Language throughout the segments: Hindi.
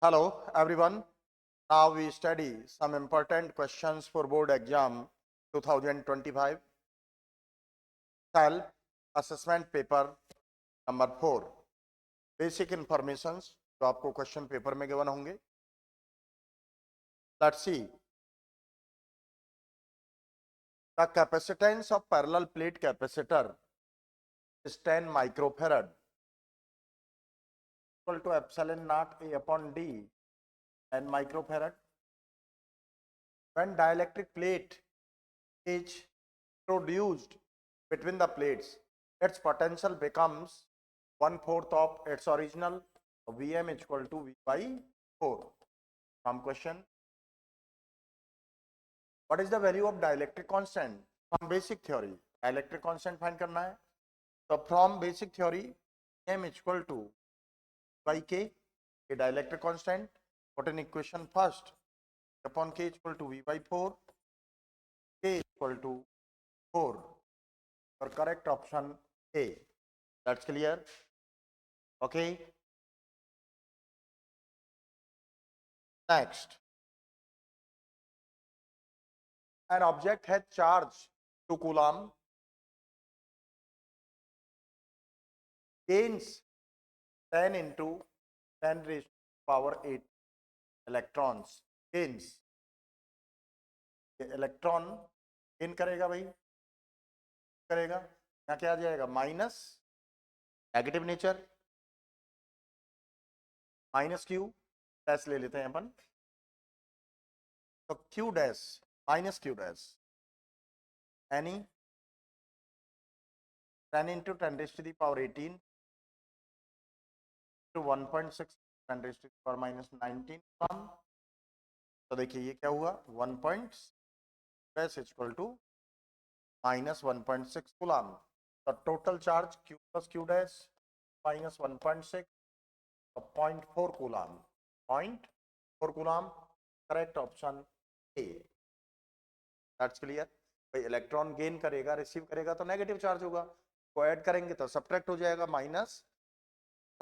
Hello everyone. Now we study some important questions for board exam 2025 self assessment paper number 4 basic informations जो आपको क्वेश्चन पेपर में गिवन होंगे. Let's see. The capacitance of parallel plate capacitor is 10 microfarad equal to epsilon naught A upon D 10 microfarad. When dielectric plate is produced between the plates, its potential becomes 1/4 of its original. Vm is equal to V by 4. Some question. What is the value of dielectric constant? From basic theory, dielectric constant find करना है. So from basic theory, m is equal to by k, a dielectric constant. Put in equation first. Upon k is equal to V by 4, k is equal to 4. Or correct option A. That's clear. Okay. Next. An object has charge 2 coulomb, gains 10 into 10 raised to power 8 electrons. Gains. Electron gain करेगा भाई, करेगा यहाँ क्या आ जाएगा minus negative nature minus Q dash ले लेते हैं अपन. तो Q dash minus Q dash any 10 into 10 raised to the power 18 to 1.6 10 raised to the power minus 19 coulomb. तो देखिए ये क्या हुआ 1.6 इक्वल टू माइनस 1.6 कूलम. तो total charge q plus q dash minus 1.6 0.4 coulomb. 0.4 coulomb. Correct option A. That's clear. भाई इलेक्ट्रॉन गेन करेगा रिसीव करेगा तो नेगेटिव चार्ज होगा, को ऐड करेंगे तो सब्ट्रैक्ट हो जाएगा, माइनस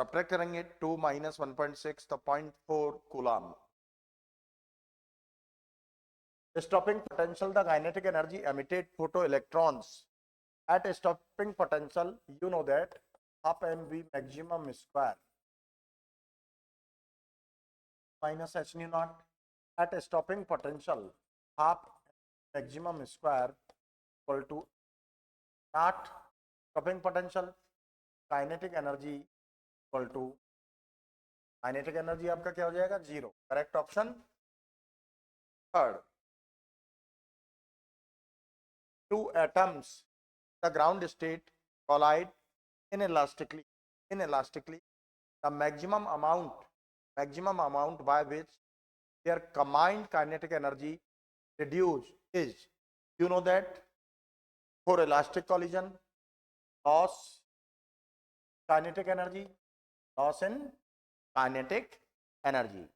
सब्ट्रैक्ट करेंगे 2 माइनस 1.6 तो 0.4 coulomb. Stopping potential, the kinetic energy emitted photoelectrons at stopping potential, you know that half mv maximum square minus h nu naught at stopping potential half maximum square equal to naught stopping potential kinetic energy equal to kinetic energy आपका क्या हो जाएगा 0. Correct option third. Two atoms the ground state collide inelastically. The maximum amount by which their combined kinetic energy reduced is, you know that for elastic collision loss kinetic energy, loss in kinetic energy.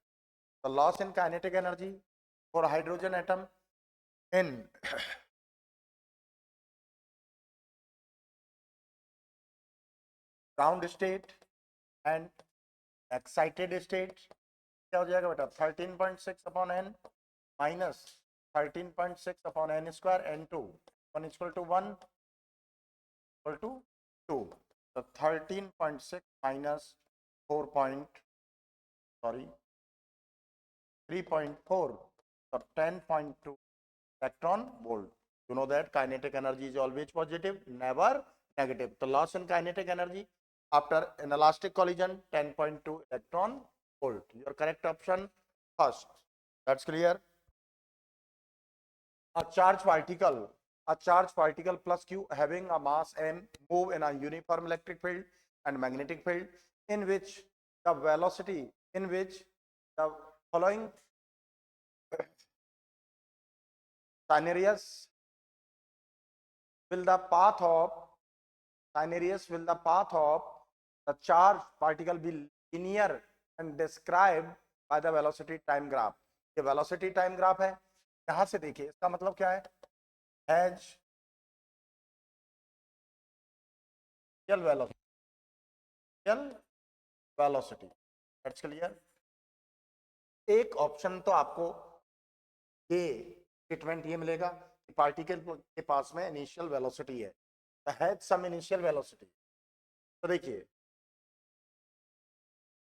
The loss in kinetic energy for hydrogen atom in ground state and excited state क्या हो जाएगा बेटा 13.6 upon n minus 13.6 upon n square n2 1 equal to 1 equal to 2. तो 13.6 माइनस 3.4 तो 10.2 electron volt. You know that kinetic energy is always positive, never negative. So loss in kinetic energy after an elastic collision 10.2 electron volt. Your correct option first. That's clear. A charged particle plus q having a mass m move in a uniform electric field and magnetic field in which the velocity in which the following scenarios will the path of the charged particle be linear and described by the velocity time graph. ये velocity time graph है. यहां से देखिए इसका मतलब क्या है एज velocity. That's clear. एक ऑप्शन तो आपको ये स्टेटमेंट ये मिलेगा कि पार्टिकल के पास में इनिशियल वेलोसिटी है, हैज सम इनिशियल वेलोसिटी। तो देखिए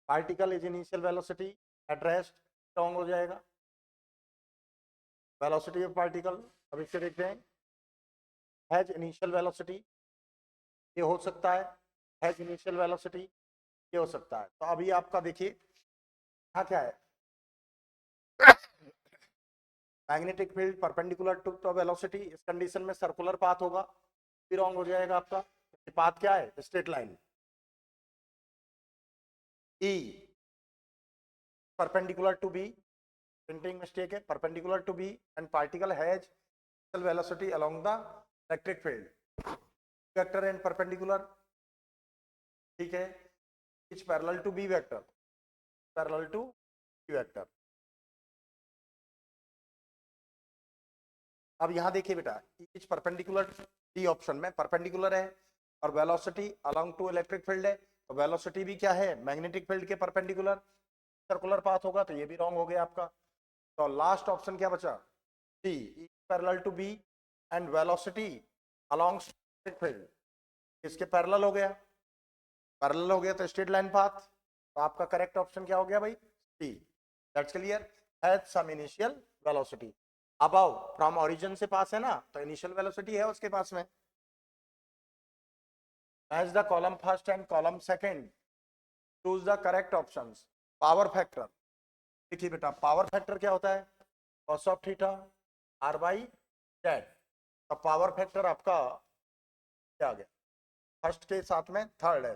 particle is initial velocity at rest, strong हो जाएगा वेलोसिटी ऑफ पार्टिकल। अब इससे देखते हैं हैज इनिशियल वेलोसिटी, ये हो सकता है, हैज इनिशियल वेलोसिटी ये हो सकता है। तो अभी आपका देखिए यहाँ क्या है, magnetic field perpendicular to velocity, इस कंडीशन में सर्कुलर पाथ होगा, फिर रॉन्ग हो जाएगा आपका। पाथ क्या है, straight line. E perpendicular to B, printing mistake है, perpendicular to B and particle has velocity along the electric field, vector and perpendicular, ठीक है, is parallel to B vector, parallel to B vector. अब यहां देखिए बेटा, इज परपेंडिकुलर, डी ऑप्शन में परपेंडिकुलर है और velocity along to electric field है, तो वेलोसिटी भी क्या है, मैग्नेटिक फील्ड के परपेंडिकुलर, सर्कुलर पाथ होगा, तो ये भी रॉन्ग हो गया आपका। तो लास्ट ऑप्शन क्या बचा, D, is parallel to B and velocity along electric field, इसके पैरेलल हो गया, पैरेलल हो गया तो स्ट्रेट लाइन पाथ। तो आपका करेक्ट ऑप्शन क्या हो गया भाई, D, that's clear, has some initial velocity. Above from origin से पास है ना, तो इनिशियल वेलोसिटी है उसके पास में। Match the column first and column second, choose the correct options. Power factor, देखिए बेटा पावर फैक्टर क्या होता है, cos of theta r by Z. तो पावर फैक्टर आपका क्या आ गया, फर्स्ट के साथ में थर्ड है,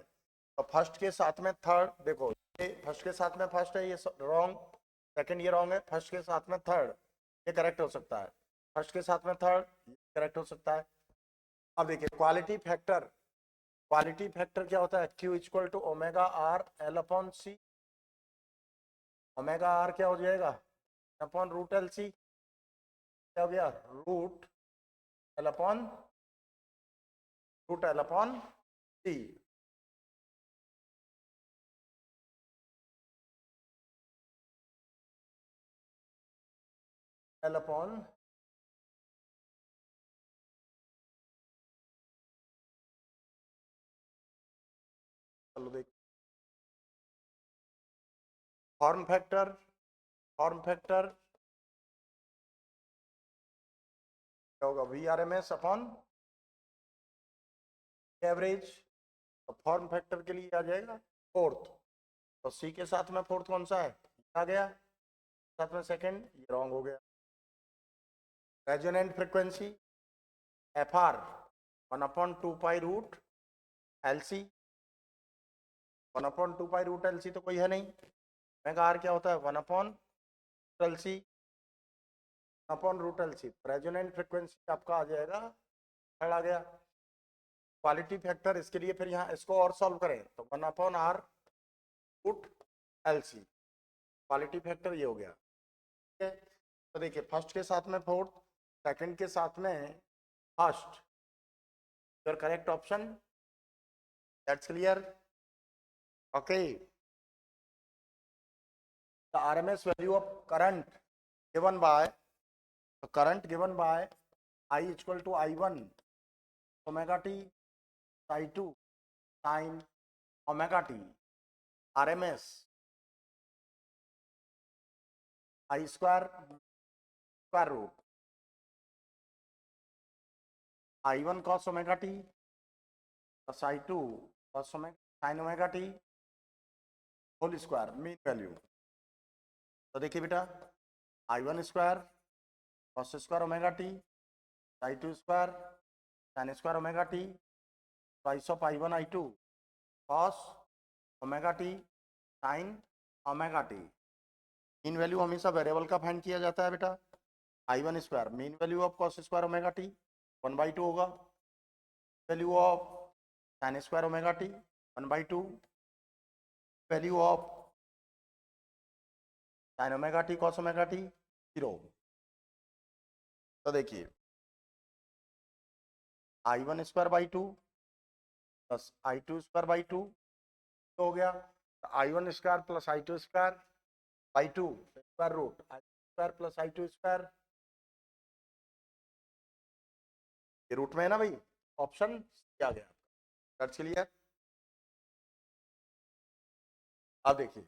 तो फर्स्ट के साथ में थर्ड, देखो ये फर्स्ट के साथ में फर्स्ट है, ये रॉन्ग, सेकंड ये रॉन्ग है, फर्स्ट के साथ में थर्ड ये करेक्ट हो सकता है, फर्स्ट के साथ में थर्ड करेक्ट हो सकता है। अब देखिए क्वालिटी फैक्टर, क्वालिटी फैक्टर क्या होता है, Q equal to omega R L upon C, omega R क्या हो जाएगा अपॉन रूट एल सी, क्या हो गया root L upon C. L upon, चलो देख, फॉर्म फैक्टर, फॉर्म फैक्टर क्या होगा, V R M S upon average. तो फॉर्म फैक्टर के लिए आ जाएगा फोर्थ, तो सी के साथ में फोर्थ कौन सा है, आ गया, साथ में सेकंड ये रॉन्ग हो गया। Resonant frequency F R 1/2 pi root L C, 1/2 pi root L C तो कोई है नहीं, मेगा आर क्या होता है 1/एल C upon root L C, resonant frequency आपका आ जाएगा थर्ड आ गया। क्वालिटी फैक्टर इसके लिए फिर यहाँ इसको और सॉल्व करें तो 1/r root L C, quality factor ये हो गया, ठीक है। तो देखिए फर्स्ट के साथ में फोर्थ, सेकंड के साथ में first, your correct option, that's clear, okay. The RMS value of current given by, current given by I equal to I1 omega T I2 sine omega T, RMS I square square root I1 cos omega T plus I2 cos sine omega T whole square mean value. तो देखिए बेटा I1 square cos square omega T, I2 square sine square omega T, twice of I1 I2 cos omega T sine omega T. Mean value हमेशा वेरिएबल का फाइंड किया जाता है बेटा, I1 square mean value of cos square omega T 1/2 होगा, value of sine square omega T 1/2, value of sine omega T cos omega T 0। तो देखिए I1 square by 2 plus I2 square by 2 हो गया, I1 square plus I2 square by 2 square root I square plus I two square, ये रूट में है ना भाई, ऑप्शन क्या गया, दैट्स क्लियर। अब देखिए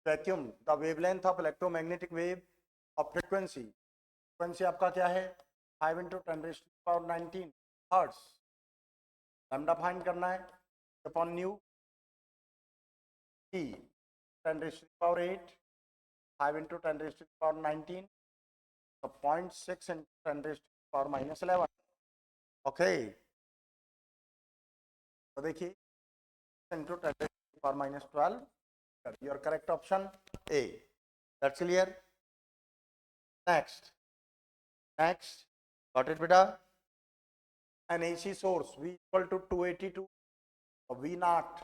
vacuum the wavelength of electromagnetic wave of frequency, frequency आपका क्या है 5 इंटू 10⁻19 हर्ट्स, लैम्डा फाइंड करना है अपॉन न्यू ई 10⁸8 5 इंटू 10⁻19 तो 0.6 इंटू 10⁻11, ओके। तो देखिए into 10⁻12, your correct option A, that's clear. Next got it बेटा, an AC source V equal to 282 V naught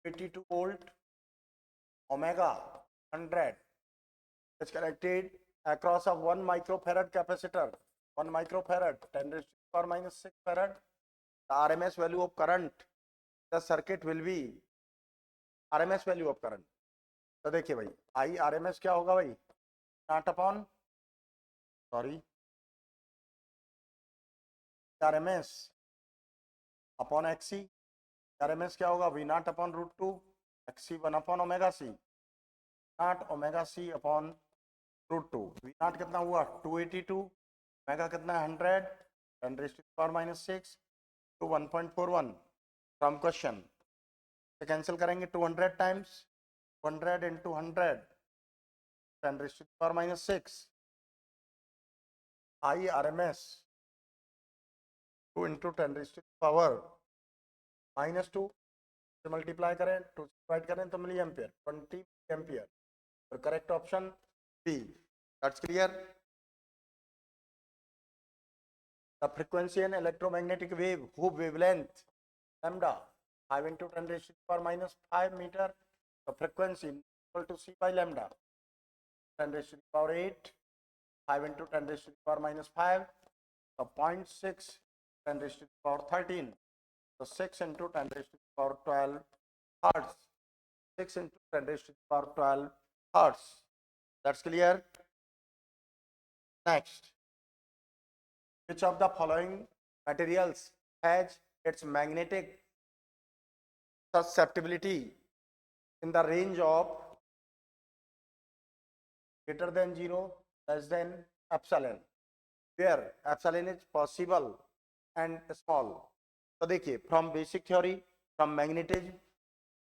82 volt omega 100 is connected across a 1 microfarad capacitor, 1 microfarad 10⁻⁻6 farad. The RMS value of current the circuit will be RMS value of current. तो देखिए भाई आई RMS क्या होगा भाई, naught upon sorry RMS upon XC, RMS क्या होगा V naught upon √2 XC 1 upon omega C, naught omega C upon √2, V naught कितना हुआ 282, ओमेगा कितना है 100 10⁻⁻6 to 1.41 फ्रॉम क्वेश्चन से कैंसिल करेंगे 200 times 100 into 100 10⁻⁻6 I RMS 2 into 10⁻⁻2 से मल्टीप्लाई करें 2 डिवाइड करें तो मिली एम्पियर 20 एम्पियर, और correct option B, that's clear. The frequency and electromagnetic wave whose wavelength lambda 5 into 10⁻⁻5 meter, the frequency equal to c by lambda 10⁻⁸8 5 into 10⁻⁻5, the 0.6 10⁻13, so 6 into 10⁻12 hertz, 6 into 10⁻12 hertz, that's clear. Next, which of the following materials has its magnetic susceptibility in the range of greater than 0 less than epsilon, where epsilon is possible and small. तो देखिए from basic theory from magnetism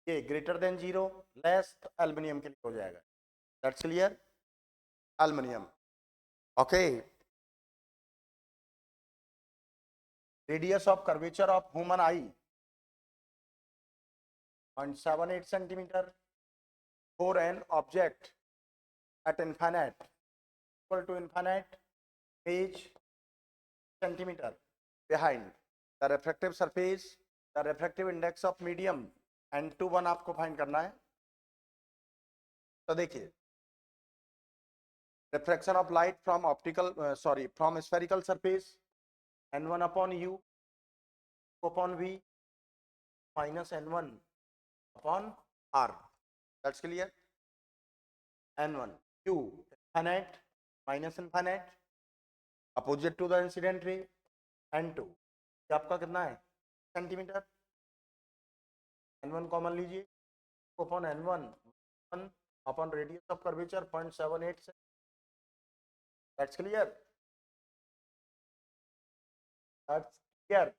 ये ग्रेटर देन 0 लेस एल्युमिनियम के लिए हो जाएगा, that's clear, aluminium, okay. Radius of curvature of human eye 0.78 centimeter for an object at infinite equal to infinite page centimeter behind the refractive surface, the refractive index of medium n21 आपको फाइंड करना है। तो देखिए refraction of light from optical from spherical surface n1 upon u upon v minus n1 upon r, that's clear। n1 q infinite minus infinite opposite to the incident ray, n2 ये आपका कितना है सेंटीमीटर, n1 कॉमन लीजिए upon n1 1 upon radius of curvature 0.78, that's clear, that's clear।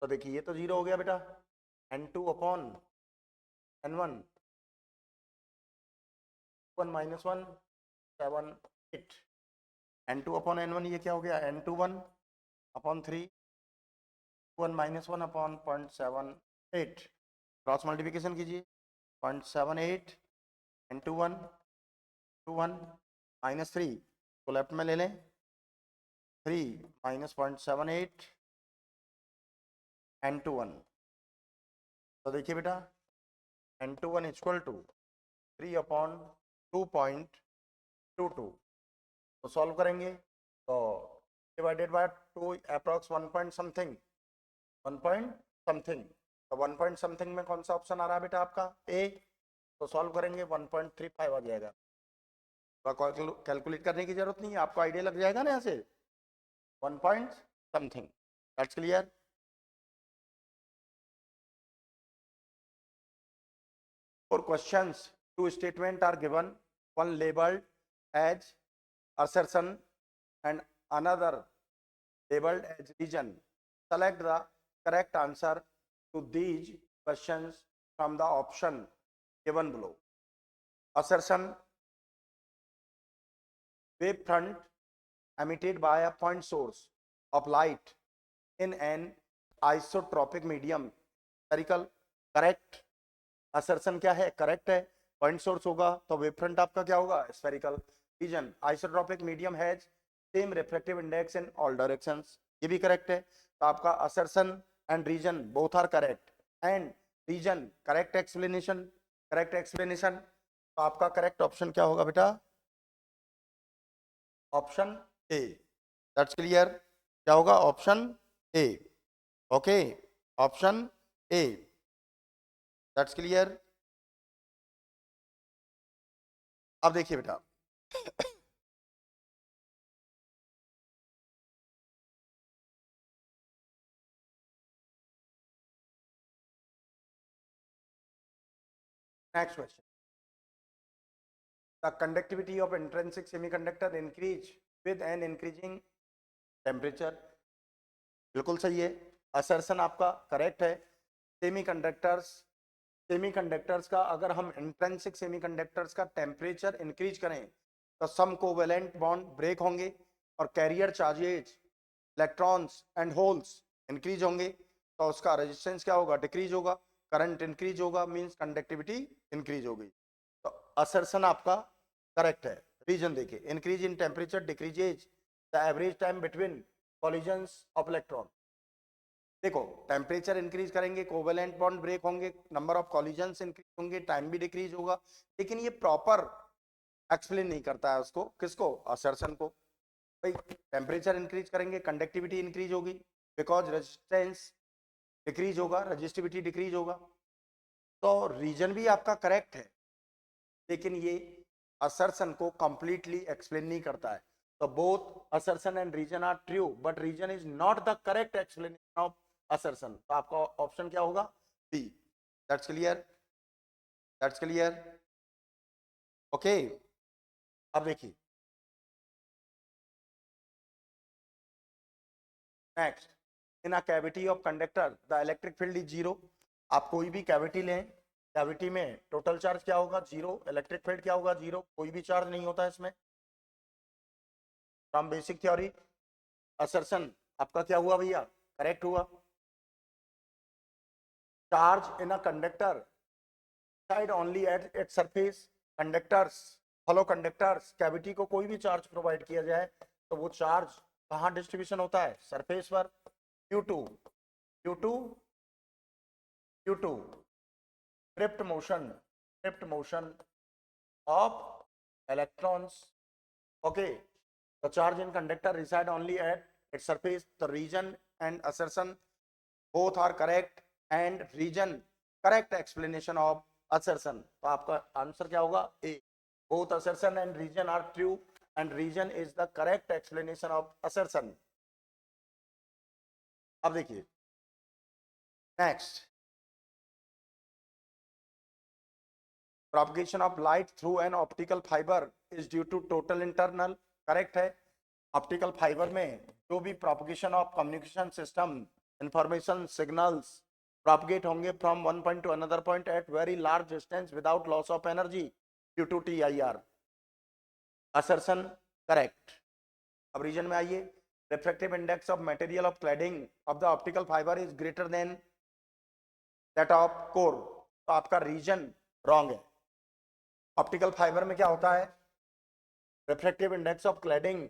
तो देखिए ये तो 0 हो गया बेटा, n2 upon n1 1 minus 1 7 8, n2 upon n1 ये क्या हो गया n21 upon 3 1 minus 1 upon 0.78, cross multiplication कीजिए 0.78 n21 21 माइनस 3 तो लेफ्ट में ले लें 3 माइनस 0.78 n21, तो देखिए बेटा n21 इक्वल टू 3 अपॉन 2.22, तो सॉल्व करेंगे तो divided by 2 approx 1 point something 1 point something, तो 1 पॉइंट समथिंग में कौन सा ऑप्शन आ रहा है बेटा आपका ए, तो सॉल्व करेंगे 1.35 आ जाएगा। कैलकुलेट करने की जरूरत नहीं है, आपको आइडिया लग जाएगा ना यहाँ से 1 point something. That's clear. For questions, two statements are given, one labeled as assertion and another labeled as reason. Select the correct answer to these questions from the option given below. Assertion: wave front emitted by a point source of light in an isotropic medium spherical. Correct. Assertion क्या है? करेक्ट है। पॉइंट सोर्स होगा तो वेव फ्रंट आपका क्या होगा? Spherical. Reason: isotropic medium has same refractive index in all directions, ये भी करेक्ट है। तो आपका assertion and reason both are correct, and reason correct explanation, correct explanation. तो आपका करेक्ट ऑप्शन क्या होगा बेटा? Option A. That's clear. क्या होगा? Option A. Okay, option A. That's clear. अब देखिए बेटा, next question. The conductivity of intrinsic semiconductor increase with an increasing temperature. बिल्कुल सही है। असर्शन आपका करेक्ट है। सेमीकंडक्टर्स का अगर हम इंट्रिंसिक सेमीकंडक्टर्स का टेम्परेचर इंक्रीज करें तो सम कोवेलेंट बॉन्ड ब्रेक होंगे और carrier charges electrons and holes increase होंगे, तो उसका रेजिस्टेंस क्या होगा? डिक्रीज होगा। करंट इंक्रीज होगा, मींस कंडक्टिविटी इंक्रीज होगी। तो असर्शन आपका करेक्ट है। रीजन देखिए, increase in temperature decreases the average time between collisions of electron. देखो, टेम्परेचर इंक्रीज करेंगे, कोवेलेंट बॉन्ड ब्रेक होंगे, नंबर ऑफ कॉलिजन्स इंक्रीज होंगे, टाइम भी डिक्रीज होगा, लेकिन ये प्रॉपर एक्सप्लेन नहीं करता है उसको। किसको? असर्शन को। भाई टेम्परेचर इंक्रीज करेंगे, कंडक्टिविटी इंक्रीज होगी, बिकॉज रेजिस्टेंस डिक्रीज होगा, रजिस्टिविटी डिक्रीज होगा। तो रीजन भी आपका करेक्ट है, लेकिन ये असर्शन को कंप्लीटली एक्सप्लेन नहीं करता है। तो both assertion and reason are true, but reason is not the correct explanation of assertion. तो आपका ऑप्शन क्या होगा? B. That's clear. That's clear. Okay, अब देखिए next. In a cavity of conductor the electric field is zero. आप कोई भी कैविटी लें, कैविटी में टोटल चार्ज क्या होगा? जीरो। इलेक्ट्रिक फील्ड क्या होगा? जीरो। कोई भी चार्ज नहीं होता इसमें। फ्रॉम बेसिक थ्योरी, असर्शन आपका क्या हुआ भैया? करेक्ट हुआ। Charge in a conductor side only at its surface. Conductors, follow conductors, cavity को कोई भी चार्ज प्रोवाइड किया जाए तो वो चार्ज कहाँ डिस्ट्रीब्यूशन होता है? सरफेस पर। Q2, Q2, Q2 drift motion of electrons. Okay, the charge in conductor reside only at its surface. The reason and assertion both are correct, and reason correct explanation of assertion. तो आपका आंसर क्या होगा? A. Both assertion and reason are true, and reason is the correct explanation of assertion. अब देखिए next. propagation of light through an optical fiber is due to total internal. Correct है। ऑप्टिकल फाइबर में जो भी propagation of communication system information signals propagate होंगे from one point to another point at very large distance without loss of energy due to TIR। Assertion correct. अब रीजन में आइए। Refractive index of material of cladding of the optical fibre is greater than that of core. तो आपका रीजन रॉन्ग है। ऑप्टिकल फाइबर में क्या होता है? Refractive index of cladding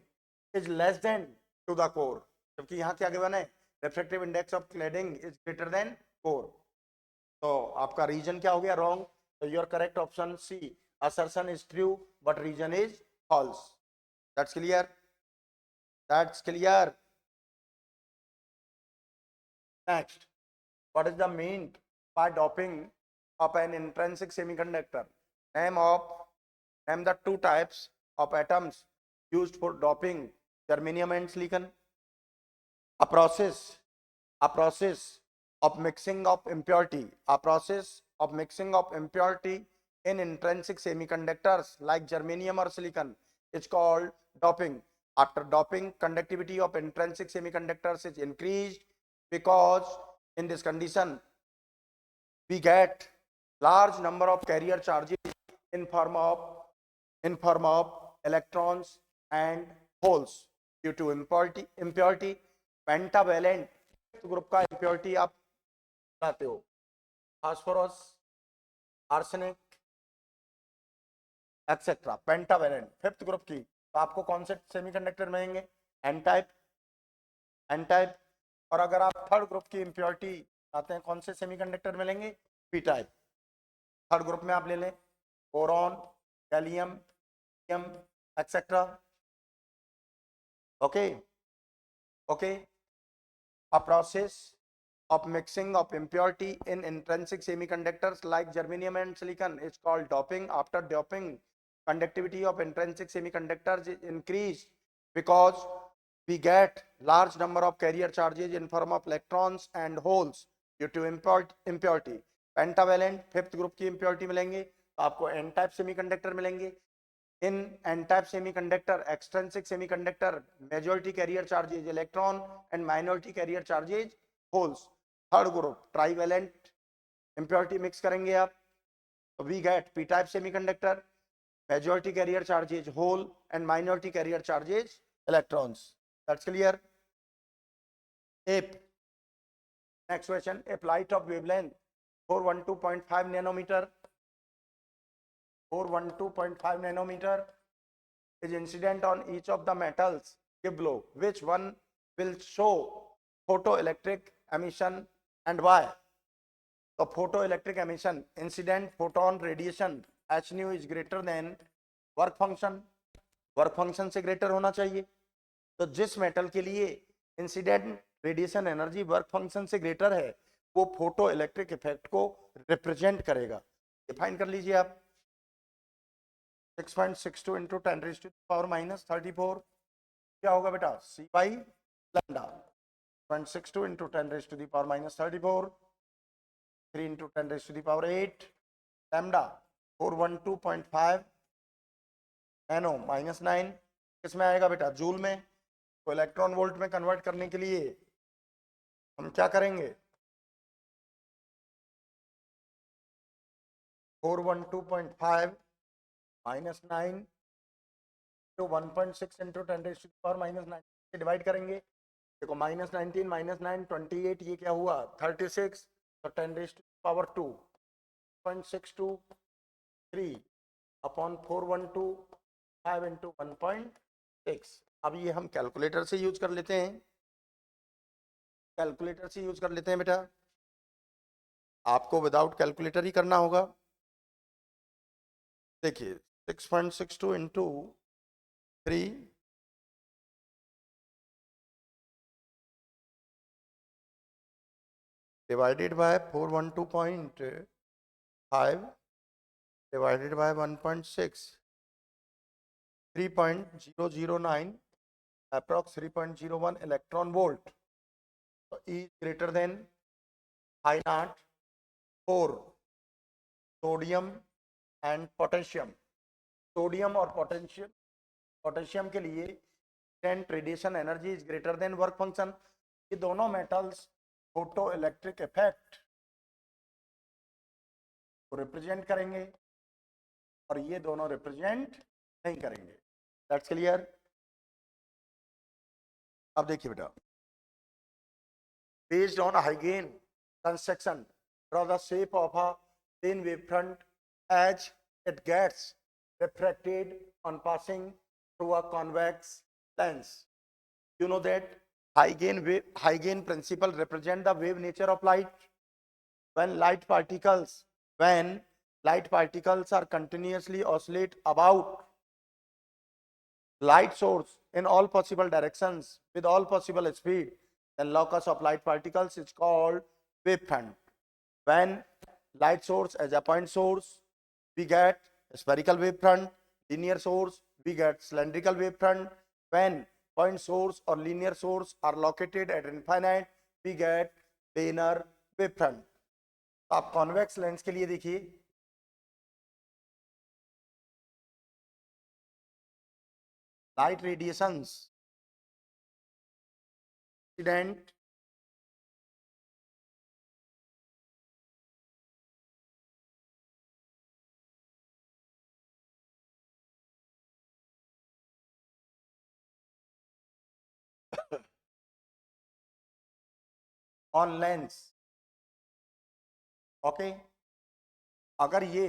is less than to the core, जबकि यहाँ क्या गिवन है? Refractive index of cladding is greater than core. तो आपका रीजन क्या हो गया? रॉन्ग। तो your correct option C, assertion is true but reason is false. That's clear. That's clear. Next, what is the mean by doping of an intrinsic semiconductor? name the two types of atoms used for doping germanium and silicon. A process of mixing of impurity, in intrinsic semiconductors like germanium or silicon is called doping. After doping, conductivity of intrinsic semiconductors is increased, because in this condition we get large number of carrier charges in form of electrons and holes due to impurity pentavalent group का impurity आप बनाते हो, phosphorus, arsenic etcetera, pentavalent fifth group की, तो आपको कौन से सेमीकंडक्टर मिलेंगे? N type. और अगर आप थर्ड ग्रुप की इंप्योरिटी आते हैं, कौन से सेमीकंडक्टर मिलेंगे? P type. थर्ड ग्रुप में आप ले लें boron, gallium etcetera. Okay. A process of mixing of impurity in intrinsic semiconductors like germanium and silicon is called doping. After doping, conductivity of intrinsic semiconductors is increased, because we get large number of carrier charges in form of electrons and holes due to impurity. Pentavalent fifth group की impurity मिलेंगे, तो आपको n टाइप सेमीकंडक्टर मिलेंगे। In n-type semiconductor, extrinsic semiconductor, majority carrier charges electron and minority carrier charges holes. Third group trivalent impurity mix करेंगे आप, we get p-type semiconductor, majority carrier charges hole and minority carrier charges electrons. That's clear? If next question, if light of wavelength 412.5 nanometer is incident on each of the metals give below, which one will show photoelectric emission and why? So photoelectric emission, incident photon radiation h nu is greater than work function से greater होना चाहिए। तो जिस मेटल के लिए incident radiation energy work function से ग्रेटर है, वो फोटो इलेक्ट्रिक इफेक्ट को रिप्रेजेंट करेगा। डिफाइन कर लीजिए आप, 6.62 into 10 raise to the power minus 34 क्या होगा बेटा? C by lambda. 0.62 into 10 raise to the power minus 34, 3 into 10 raise to the power 8 lambda 412.5 nano minus 9 किसमें आएगा बेटा? जूल में। तो इलेक्ट्रॉन वोल्ट में कन्वर्ट करने के लिए हम क्या करेंगे? 412.5 माइनस 9 तो 1.6 into 10 raise to the power minus 9 से डिवाइड करेंगे। देखो माइनस 19 माइनस 9 28, ये क्या हुआ? 36, तो 10 raise to the power 2 0.623 upon 412.5 into 1.6। अब ये हम कैलकुलेटर से यूज कर लेते हैं, बेटा। आपको विदाउट कैलकुलेटर ही करना होगा। देखिए 6.62 into 3 divided by 412.5 divided by 1.6, 3.009 approx 3.01 electron volt. तो E greater than I naught 4 sodium and potassium. Sodium और पोटेशियम के लिए radiation energy is greater then work function. ये दोनों मेटल्स फोटो इलेक्ट्रिक इफेक्ट को रिप्रेजेंट करेंगे और ये दोनों रिप्रेजेंट नहीं करेंगे। That's clear? अब देखिए बेटा, based on Huygens construction, draw the shape of a thin wavefront as it gets refracted on passing through a convex lens. You know that Huygens principle represent the wave nature of light. When light particles are continuously oscillate about light source in all possible directions with all possible speed, then locus of light particles is called wavefront. When light source as a point source, we get spherical wave front, linear source, we get cylindrical wave front. When point source or linear source are located at infinite, we get planar wave front. आप कॉन्वेक्स लेंस के लिए देखिए, light radiations incident on lens, okay. अगर ये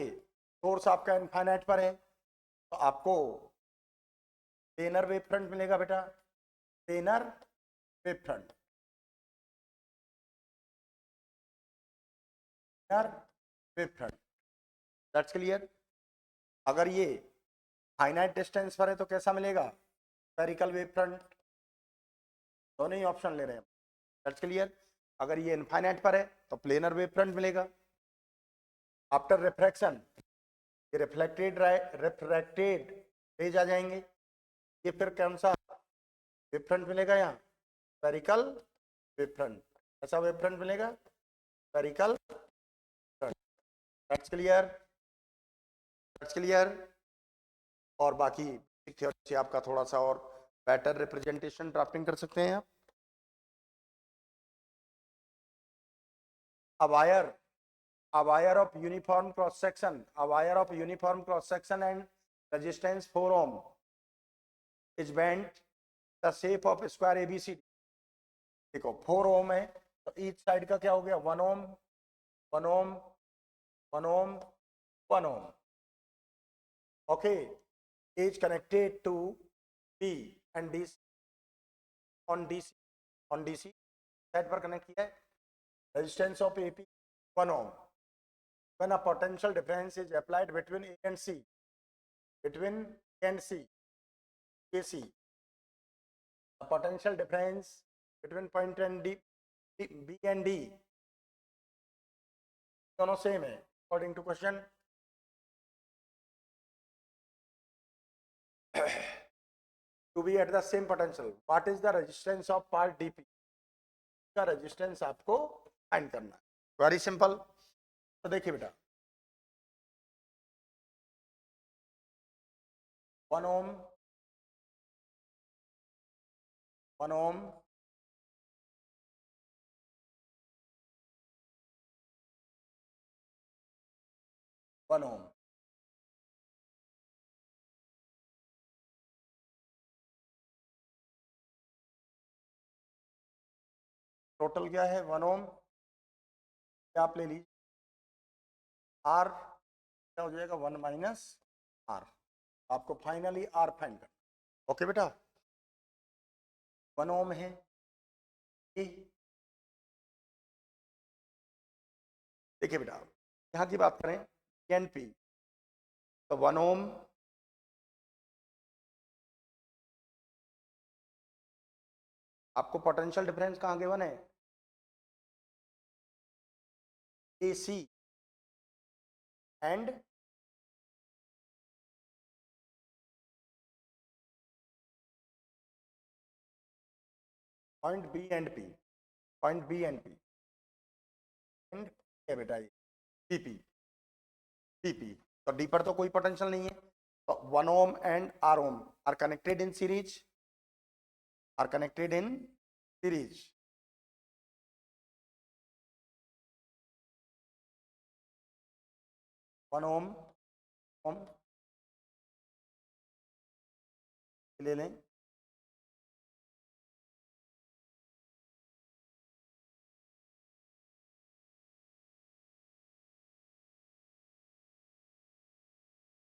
सोर्स आपका इनफाइनाइट पर है तो आपको प्लेनर वेव फ्रंट मिलेगा बेटा, planar wave front, planar wave front, that's clear. अगर ये फाइनाइट डिस्टेंस पर है तो कैसा मिलेगा, स्फेरिकल वेव फ्रंट। दोनों ही ऑप्शन ले रहे हैं, दैट्स क्लियर। अगर ये इनफाइनाइट पर है तो प्लेनर वेव फ्रंट मिलेगा। आफ्टर रिफ्रैक्शन ये रिफ्रैक्टेड रेज आ जाएंगे, ये फिर कौन सा वेव फ्रंट मिलेगा, यहाँ स्फेरिकल वेव फ्रंट। ऐसा वेव फ्रंट मिलेगा, spherical front, that's clear, that's clear. और बाकी थ्योरी आपका थोड़ा सा और बेटर रिप्रेजेंटेशन ड्राफ्टिंग कर सकते हैं आप। a wire of uniform cross section, a wire of uniform cross section and resistance 4 ohm is bent the shape of square ABCD। देखो 4 ohm है तो ईच साइड का क्या हो गया, 1 ohm 1 ohm 1 ohm 1 ohm, okay, is connected to B and DC on DC side पर कनेक्ट किया है। resistance of AP 1 ohm। when a potential difference is applied between A and C, between A and C, AC, the potential difference between point and D, B and D दोनों सेम है according to question। to be at the same potential, what is the resistance of part DP, का रेजिस्टेंस आपको फाइंड करना है, वेरी सिंपल। तो देखिए बेटा 1 ohm 1 ohm 1 ohm, टोटल क्या है 1 ohm, क्या आप ले लीजिए R क्या हो जाएगा 1 माइनस R, आपको फाइनली R फाइंड करना, ओके बेटा। 1 ohm है, देखिए बेटा यहाँ की बात करें NP तो 1 ohm आपको पोटेंशियल डिफरेंस कहाँ गिवन है, AC and point B and P, point B and P and क्या बेटा ये PP, PP तो D पर तो कोई पोटेंशियल नहीं है, तो 1 ohm and R ohm are connected in series, are connected in series। 1 ohm ले लें,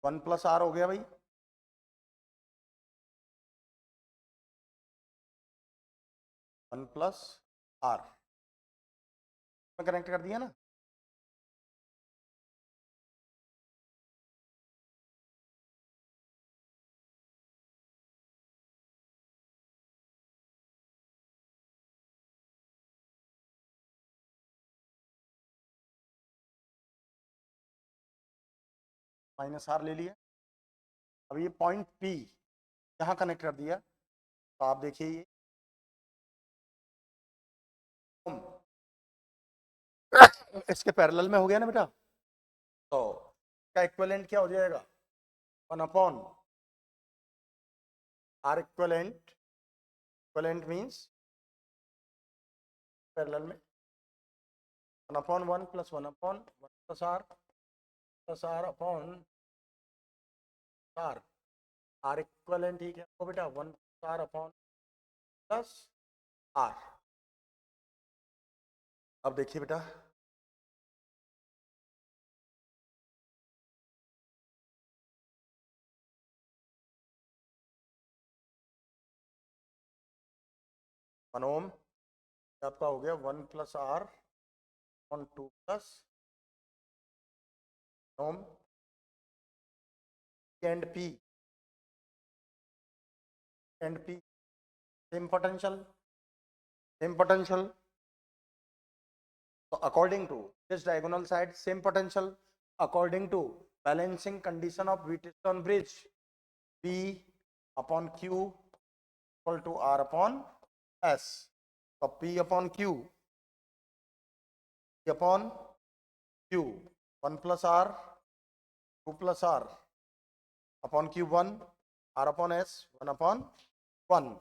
वन प्लस आर हो गया भाई, 1 प्लस आर में कनेक्ट कर दिया ना। माइनस आर ले लिया। अब ये पॉइंट पी यहाँ कनेक्ट कर दिया, तो आप देखिए ये इसके पैरेलल में हो गया ना बेटा, तो इसका इक्विवेलेंट क्या हो जाएगा, 1 upon R equivalent, equivalent means parallel में 1/1 plus 1/1 plus R upon R, R equivalent ही क्या हो बेटा, 1 आर अपॉन प्लस आर। अब देखिए बेटा, वन ओम आपका हो गया 1 plus R on 2 plus ohm and P same potential, so according to this diagonal side same potential, according to balancing condition of Wheatstone bridge, P upon Q equal to R upon S, so P upon Q, upon Q 1 plus R 2 plus R upon Q 1, R upon S 1 upon 1,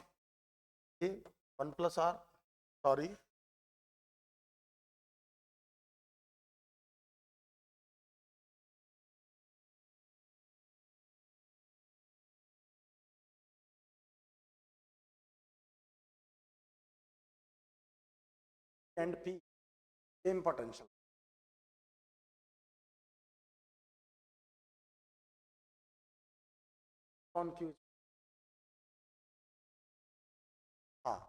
1 plus R, sorry, and P same potential, on Q, हाँ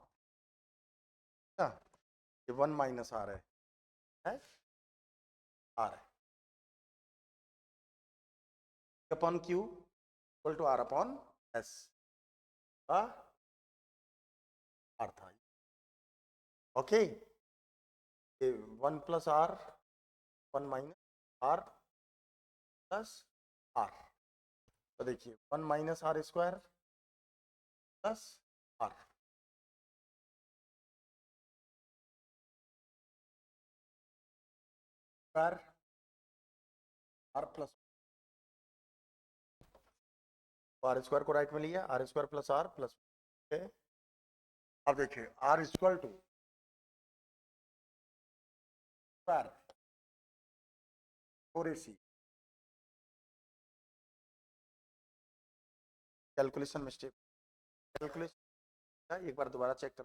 ये 1 माइनस आर है आर है upon Q equal to R upon S का आर था। ओके, ये 1 plus R 1 minus R plus R, तो देखिए 1 minus R square plus R, square R plus R square को राइट में लिया, R square plus R plus. अब देखिए R equal to square 4ac, calculation mistake, calculation एक बार दोबारा चेक कर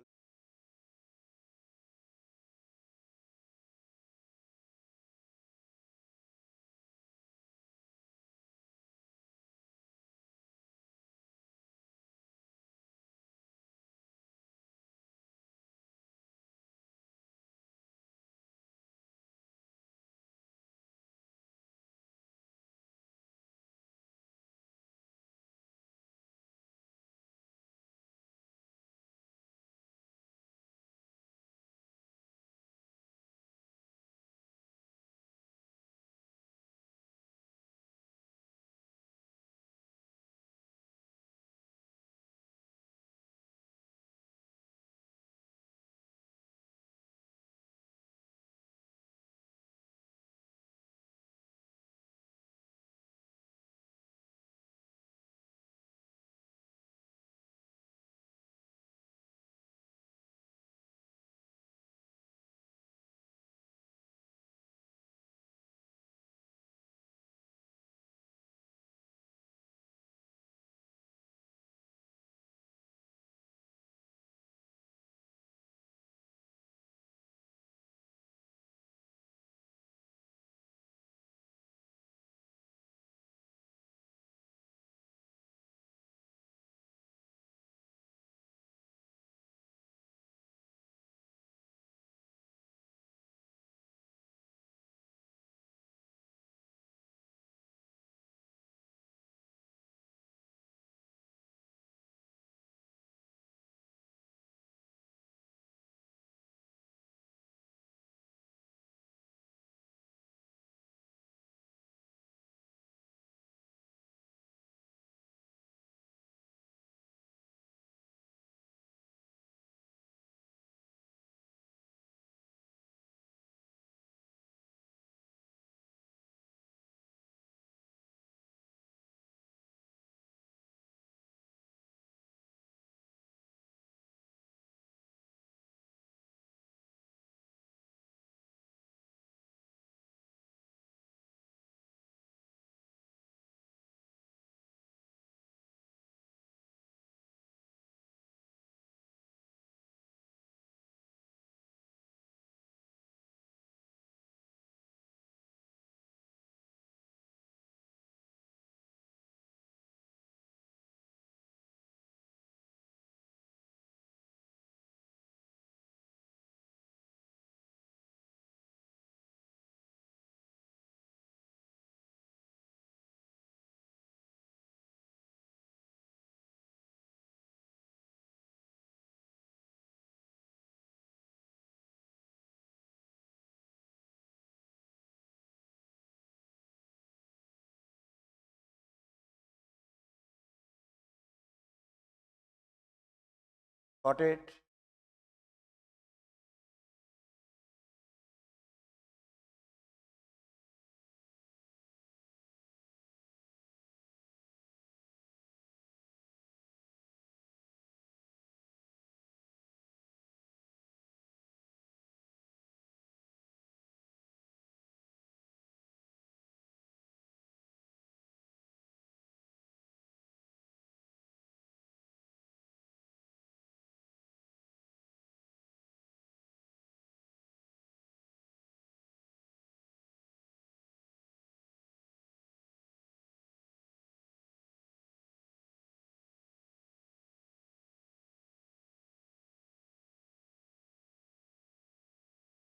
Got it?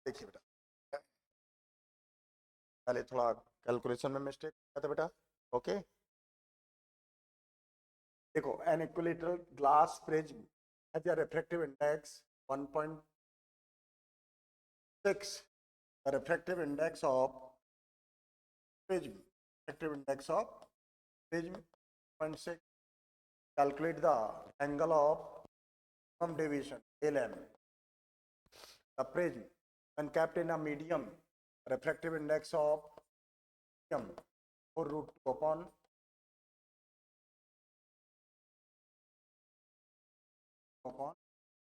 देखिए बेटा, पहले थोड़ा कैलकुलेशन में मिस्टेक था बेटा. ओके, देखो an equilateral glass prism has a refractive index 1.6. The refractive index of prism, refractive index of prism 0.6. Calculate the angle of from deviation LM. The prism when kept in a medium, refractive index of medium 4 root 2 upon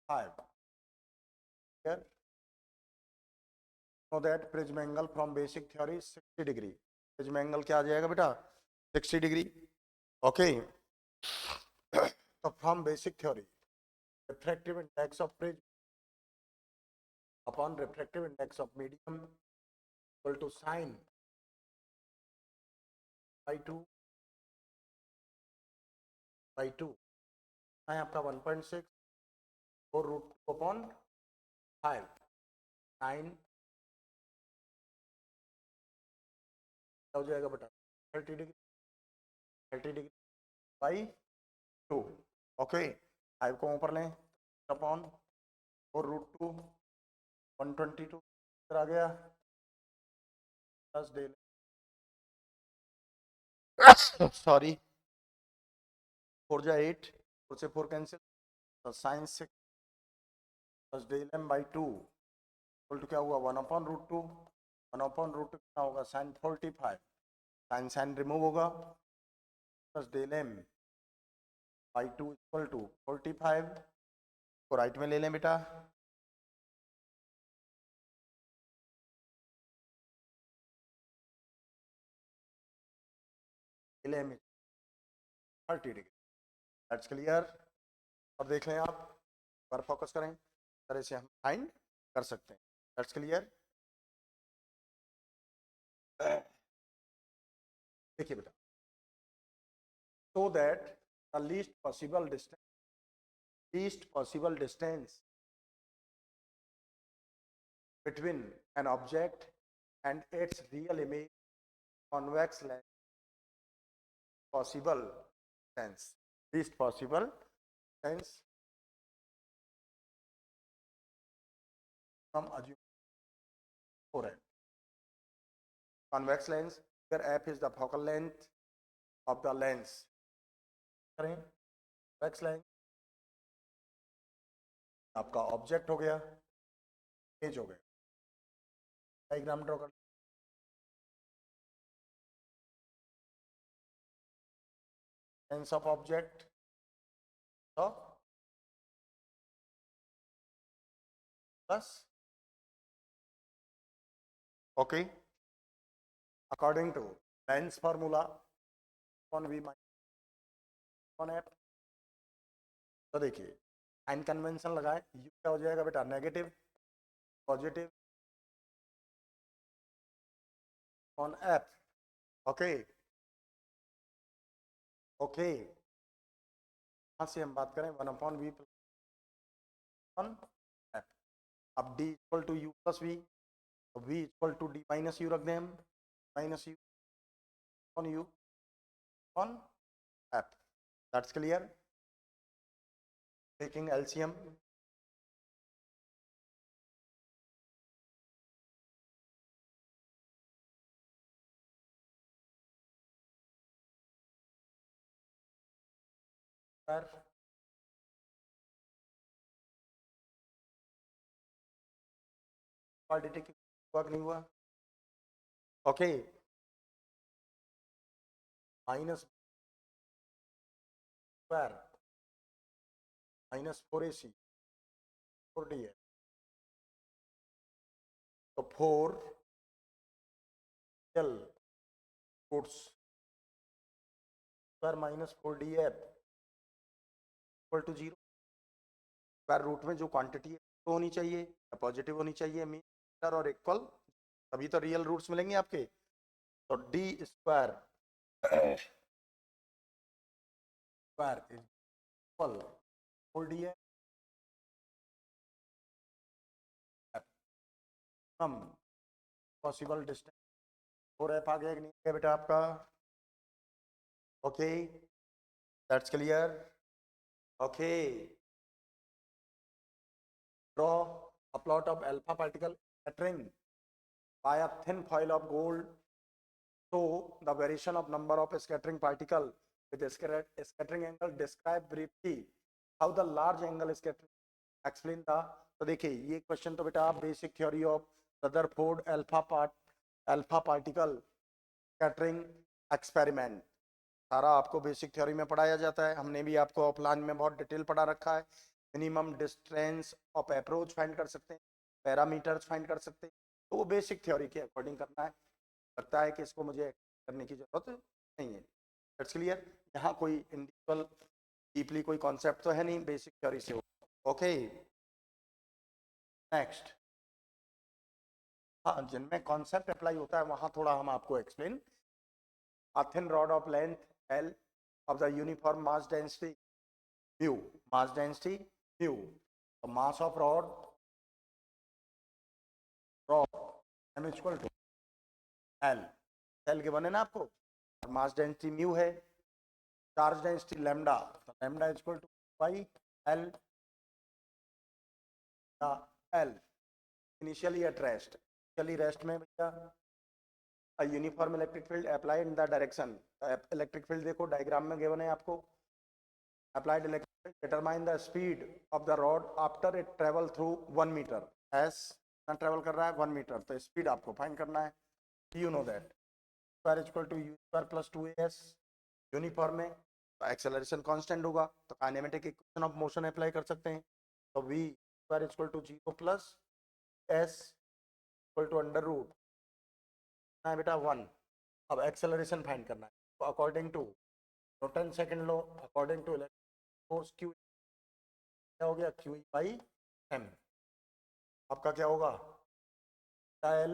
5. Here, so that prism angle from basic theory is 60 degree. Prism angle क्या आ जाएगा बेटा? 60 degree. Okay. So from basic theory, refractive index of prism upon refractive index of medium equal to sine by 2 by 2. है आपका 1.6 4 root 2 upon 5. 9 हो जाएगा बेटा 30 डिग्री. 30 degree by 2. ओके, 5 को ऊपर लें अपॉन 4 रूट 2 122 आ गया प्लस डेल सॉरी 4 जा 8, 4 से 4 कैंसिल, तो sine 6 plus del M by 2 equal to क्या हुआ 1 अपॉन रूट 2. 1 अपॉन रूट 2 कितना होगा साइन 45. साइन साइन रिमूव होगा plus del M by 2 equal to 45 को राइट में ले लें बेटा. Del M 30 degree. That's clear. और देख लें आप पर फोकस करें, तरह से हम फाइंड कर सकते हैं. That's clear. देखिए बेटा, so that the least possible distance between an object and its real image convex lens possible sense, least possible sense from assume for it. Convex lens where f is the focal length of the lens. करें convex lens आपका ऑब्जेक्ट हो गया, इमेज हो गया. डायग्राम ड्रॉ कर lens of object of plus okay according to lens formula on v minus on f. तो देखिए साइन कन्वेंशन लगाए, यू क्या हो जाएगा बेटा negative positive on F. Okay okay, यहाँ से हम बात करें 1 अपॉन वी ऑन एफ. अब D equal to U plus V, V equal to D minus U रख दें हम, minus U on U on F. That's clear. Taking LCM पर क्वाड्रेटिक हुआ कि नहीं हुआ? Okay, minus square minus 4ac 4d है, तो 4 L roots square minus 4df equal to 0। Square root में जो क्वांटिटी है तो होनी चाहिए, पॉजिटिव होनी चाहिए, मीटर और इक्वल, तभी तो रियल रूट्स मिलेंगे आपके। तो D square square equal 4df from possible distance. 4f आ गया कि नहीं गया बेटा आपका? Okay, that's clear. Okay, draw a plot of alpha particle scattering by a thin foil of gold. So the variation of number of scattering particle with a scattering angle. Describe briefly how the large angle scattering explain the। तो देखिए ये क्वेश्चन तो बेटा आप basic theory of Rutherford alpha particle scattering experiment सारा आपको बेसिक थ्योरी में पढ़ाया जाता है। हमने भी आपको ऑफलाइन में बहुत डिटेल पढ़ा रखा है। Minimum distance of approach find कर सकते हैं, पैरामीटर्स फाइंड कर सकते हैं, तो वो बेसिक थ्योरी के अकॉर्डिंग करना है। लगता है कि इसको मुझे करने की जरूरत नहीं है। That's clear. यहाँ कोई इंडिविजुअल डीपली कोई कॉन्सेप्ट तो है नहीं, बेसिक थ्योरी से। Okay, next. हाँ, जिनमें कॉन्सेप्ट अप्लाई होता है वहां थोड़ा हम आपको explain. A thin rod of length L of the uniform mass density mu, mass density mu, the mass of rod m equal to L, L के बने ना आपको, और मास डेंसिटी म्यू है, चार्ज डेंसिटी लैम्डा, तो lambda equal two by L या L। Initially at rest, initially rest में भैया a uniform electric field applied in the direction, electric field देखो डायग्राम में गिवन है आपको। applied electric field determine the speed of the rod after it travel through 1 meter, as travel कर रहा है 1 मीटर, तो स्पीड आपको फाइंड करना है। You know that square equal to U square plus 2as uniform में, तो एक्सेलरेशन कांस्टेंट होगा, तो kinematic equation of motion apply कर सकते हैं। तो v square equal to 0 plus s equal to under root है बेटा 1। अब एक्सेलरेशन फाइंड करना है, तो according to Newton second law, according to electric force q क्या हो गया, q बाई m। आपका क्या होगा, एल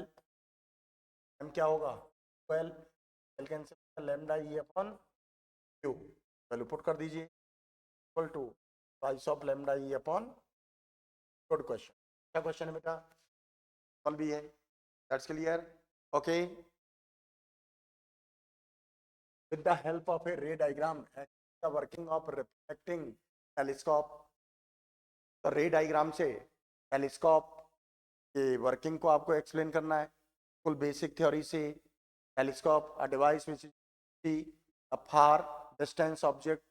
एम क्या होगा, 12, L cancel, lambda E upon Q, value put कर दीजिए equal to price of lambda E upon. Good question, क्या क्वेश्चन है बेटा, सॉल्व भी है। That's clear. Okay, with the help of a ray diagram the working of reflecting telescope। तो रे डायग्राम से टेलीस्कोप के वर्किंग को आपको एक्सप्लेन करना है। फुल बेसिक थ्योरी से telescope a device which see a far distance object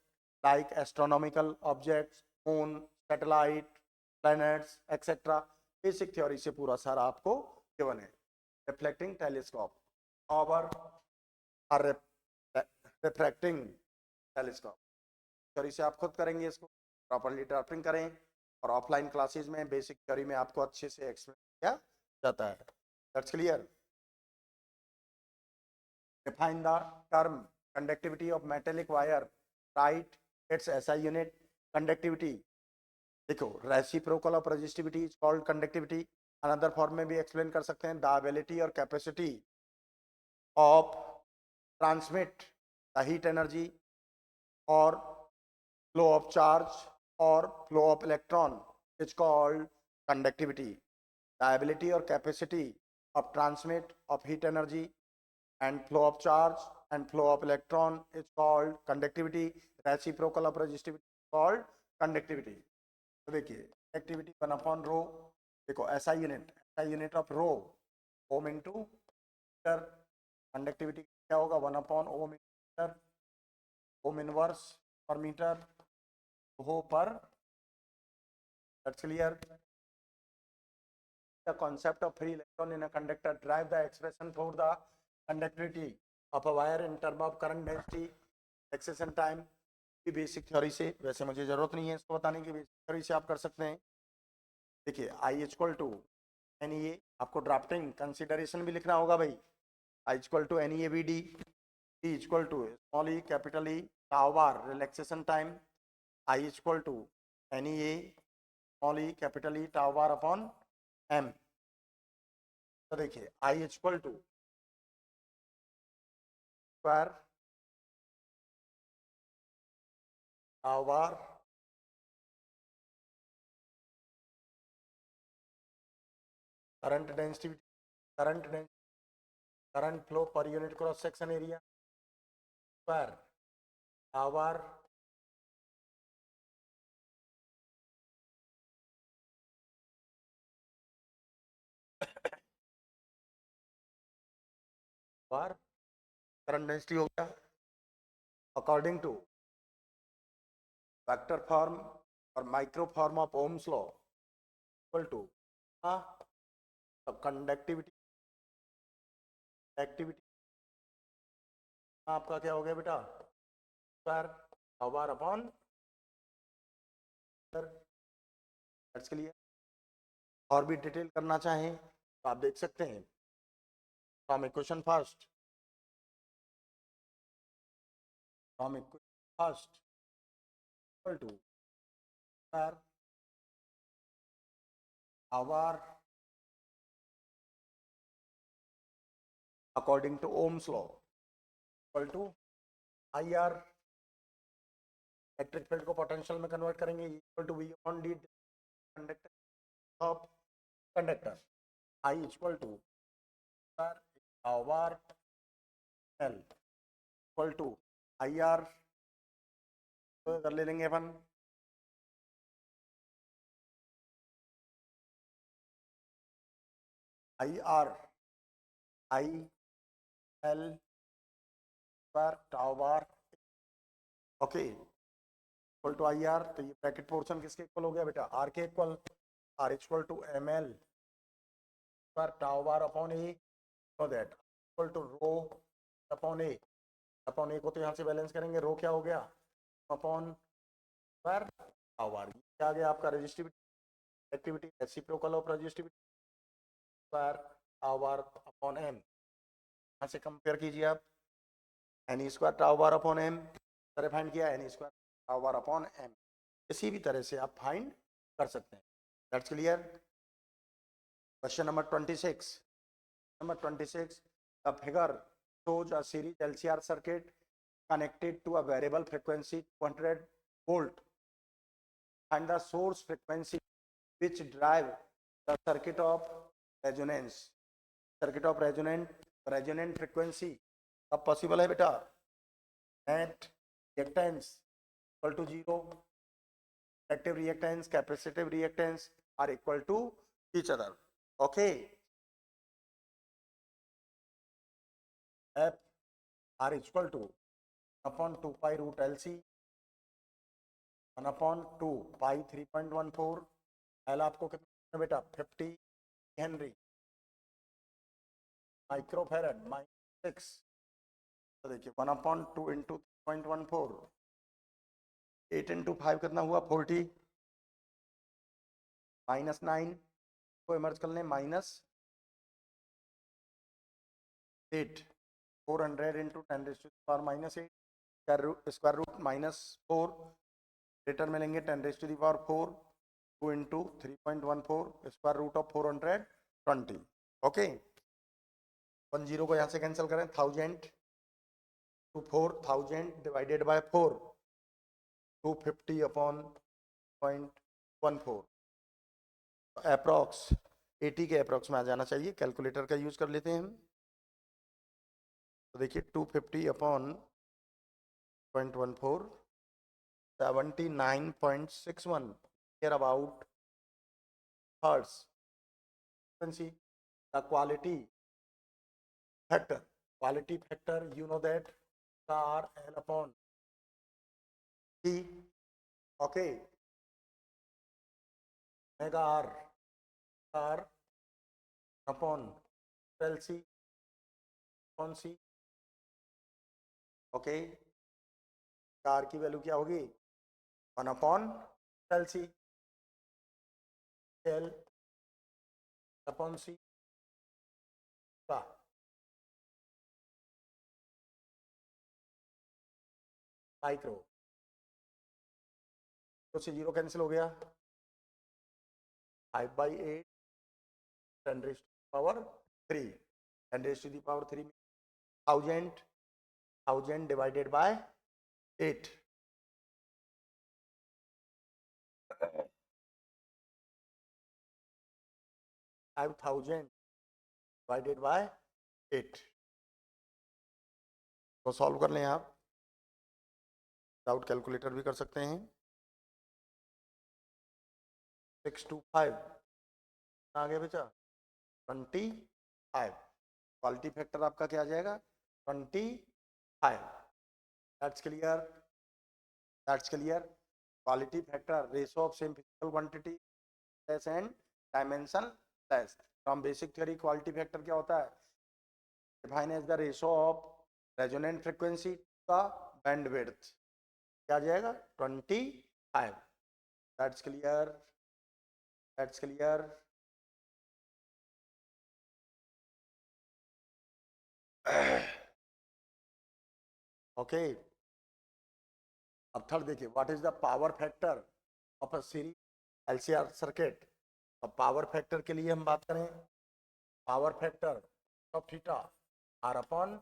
like astronomical objects, moon, satellite, planets etcetera. Basic theory से पूरा सारा आपको गिवन है। रिफ्लेक्टिंग टेलीस्कोप और रिफ्रैक्टिंग टेलीस्कोप थ्योरी से आप खुद करेंगे, इसको प्रॉपर्ली ड्राफ्टिंग करें, और ऑफलाइन क्लासेस में बेसिक थ्योरी में आपको अच्छे से एक्सप्लेन किया जाता है। That's clear. Define the term conductivity of metallic wire, right it's SI unit. Conductivity देखो, reciprocal of resistivity is called conductivity. Another form में भी एक्सप्लेन कर सकते हैं, द एबिलिटी और capacity of transmit the heat energy और flow of charge or flow of electron is called conductivity. The ability or capacity of transmit of heat energy and flow of charge and flow of electron is called conductivity. Reciprocal of resistivity is called conductivity. तो देखिए conductivity 1 upon rho, देखो SI unit of rho ohm into meter। conductivity क्या होगा, 1 upon ohm meter, ohm inverse per meter हो पर। That's clear. the concept of free electron in a conductor, derive the expression for the conductivity of a wire in term of current density, एक्सेशन टाइम की बेसिक थ्योरी से, वैसे मुझे जरूरत नहीं है इसको बताने की, बेसिक थ्योरी से आप कर सकते हैं। देखिए I equal to N E A, आपको ड्राफ्टिंग कंसिडरेशन भी लिखना होगा भाई, I equal to N E A B D, D equal to small E capital E, tau bar relaxation time, I equal to N E A small E capital E tau bar upon M. तो देखिए I equal to square tau bar current density, current flow पर unit cross section area square tau बार बार करंट डेंसिटी हो गया अकॉर्डिंग टू वेक्टर फॉर्म और micro form of Ohm's law equal to conductivity, activity आपका क्या हो गया बेटा, स्क्वायर पावर अपॉन के लिए। और भी डिटेल करना चाहें तो आप देख सकते हैं from equation first, equal to square power according to Ohm's law equal to I R, electric field को पोटेंशियल में कन्वर्ट करेंगे equal to V on D conductor of conductor, I equal to power L equal to I R, कर ले लेंगे अपन आई आर आई एल पर tau bar okay equal to I R. तो ये ब्रैकेट पोर्शन किसके इक्वल हो गया बेटा, R K equal, R equal to M L पर tau bar upon A, so that equal to rho upon A, upon A को तो यहाँ से बैलेंस करेंगे, रो क्या हो गया अपॉन पर टाउ बार, ये आ गया आपका resistivity activity, reciprocal of resistivity पर टाउ बार अपॉन एम। यहाँ से कंपेयर कीजिए आप, N square tau bar upon M तरह फाइंड किया, N square tau bar upon M, किसी भी तरह से आप फाइंड कर सकते हैं। That's clear. Question number 26, number 26, the figure shows a series LCR circuit connected to a variable frequency 200 volt and the source frequency which drive the circuit of resonance, circuit of resonant frequency अब पॉसिबल है बेटा, net reactance equal to 0, inductive reactance capacitive reactance are equal to each other, okay. F R equal to upon 2 pi root L C 1 upon 2 pi 3.14, L आपको कितना बेटा 50 हेनरी, माइक्रोफेरेड -6, तो देखिए 1 अपॉन 2 इंटू 3.14, 8 इंटू 5 कितना हुआ 40, -9 को इमर्ज कर लें -8, 400 इंटू 10⁻⁻8 स्क्वायर रूट -4, रिटर्न में लेंगे 10⁻⁴, 2 into 3.14 square root of 420, okay. 10 को यहाँ से कैंसिल करें, 1000 to 4000 divided by 4, 250 upon 0.14, approx 80 के अप्रॉक्स में आ जाना चाहिए, कैलकुलेटर का यूज कर लेते हैं हम। तो देखिए 250 upon 0.14, 79.61 here about hertz frequency। the quality factor you know that R L upon T, okay, mega R upon L C upon C. Okay, कार की वैल्यू क्या होगी 1 upon L C, L upon C का माइक्रो, तो से जीरो कैंसिल हो गया, 5/8 10 raised to the power 3, 10 raised to the power 3 1000 divided by 8, 5000 divided by 8। तो सॉल्व कर लें आप, विदाउट कैलकुलेटर भी कर सकते हैं। 625 आगे बचा 25, क्वालिटी फैक्टर आपका क्या आ जाएगा 25। That's clear, that's clear. Quality factor ratio of same physical quantity less and dimensionless. From basic theory quality factor क्या होता है, define as the ratio of resonant frequency का बैंड विड्थ, क्या आ जाएगा 25। That's clear, that's clear. Okay, अब थर्ड देखिए, what is the power factor of a series LCR circuit. अब पावर फैक्टर के लिए हम बात करें, power factor of theta R upon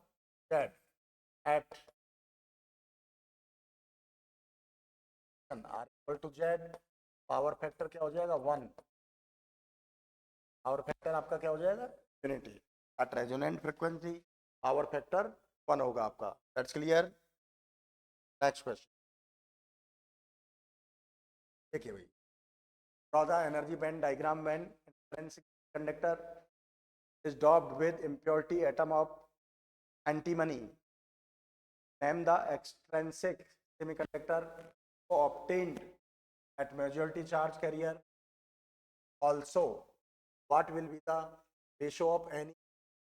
Z at R equal to Z, power factor क्या हो जाएगा 1, पावर फैक्टर आपका क्या हो जाएगा unity at resonant frequency, power factor 1 होगा आपका। That's clear. नेक्स्ट क्वेश्चन देखिए भाई, draw the energy band diagram when intrinsic conductor is doped with impurity atom of antimony. Name the extrinsic semiconductor obtained at majority charge carrier. Also, what will be the ratio of Ne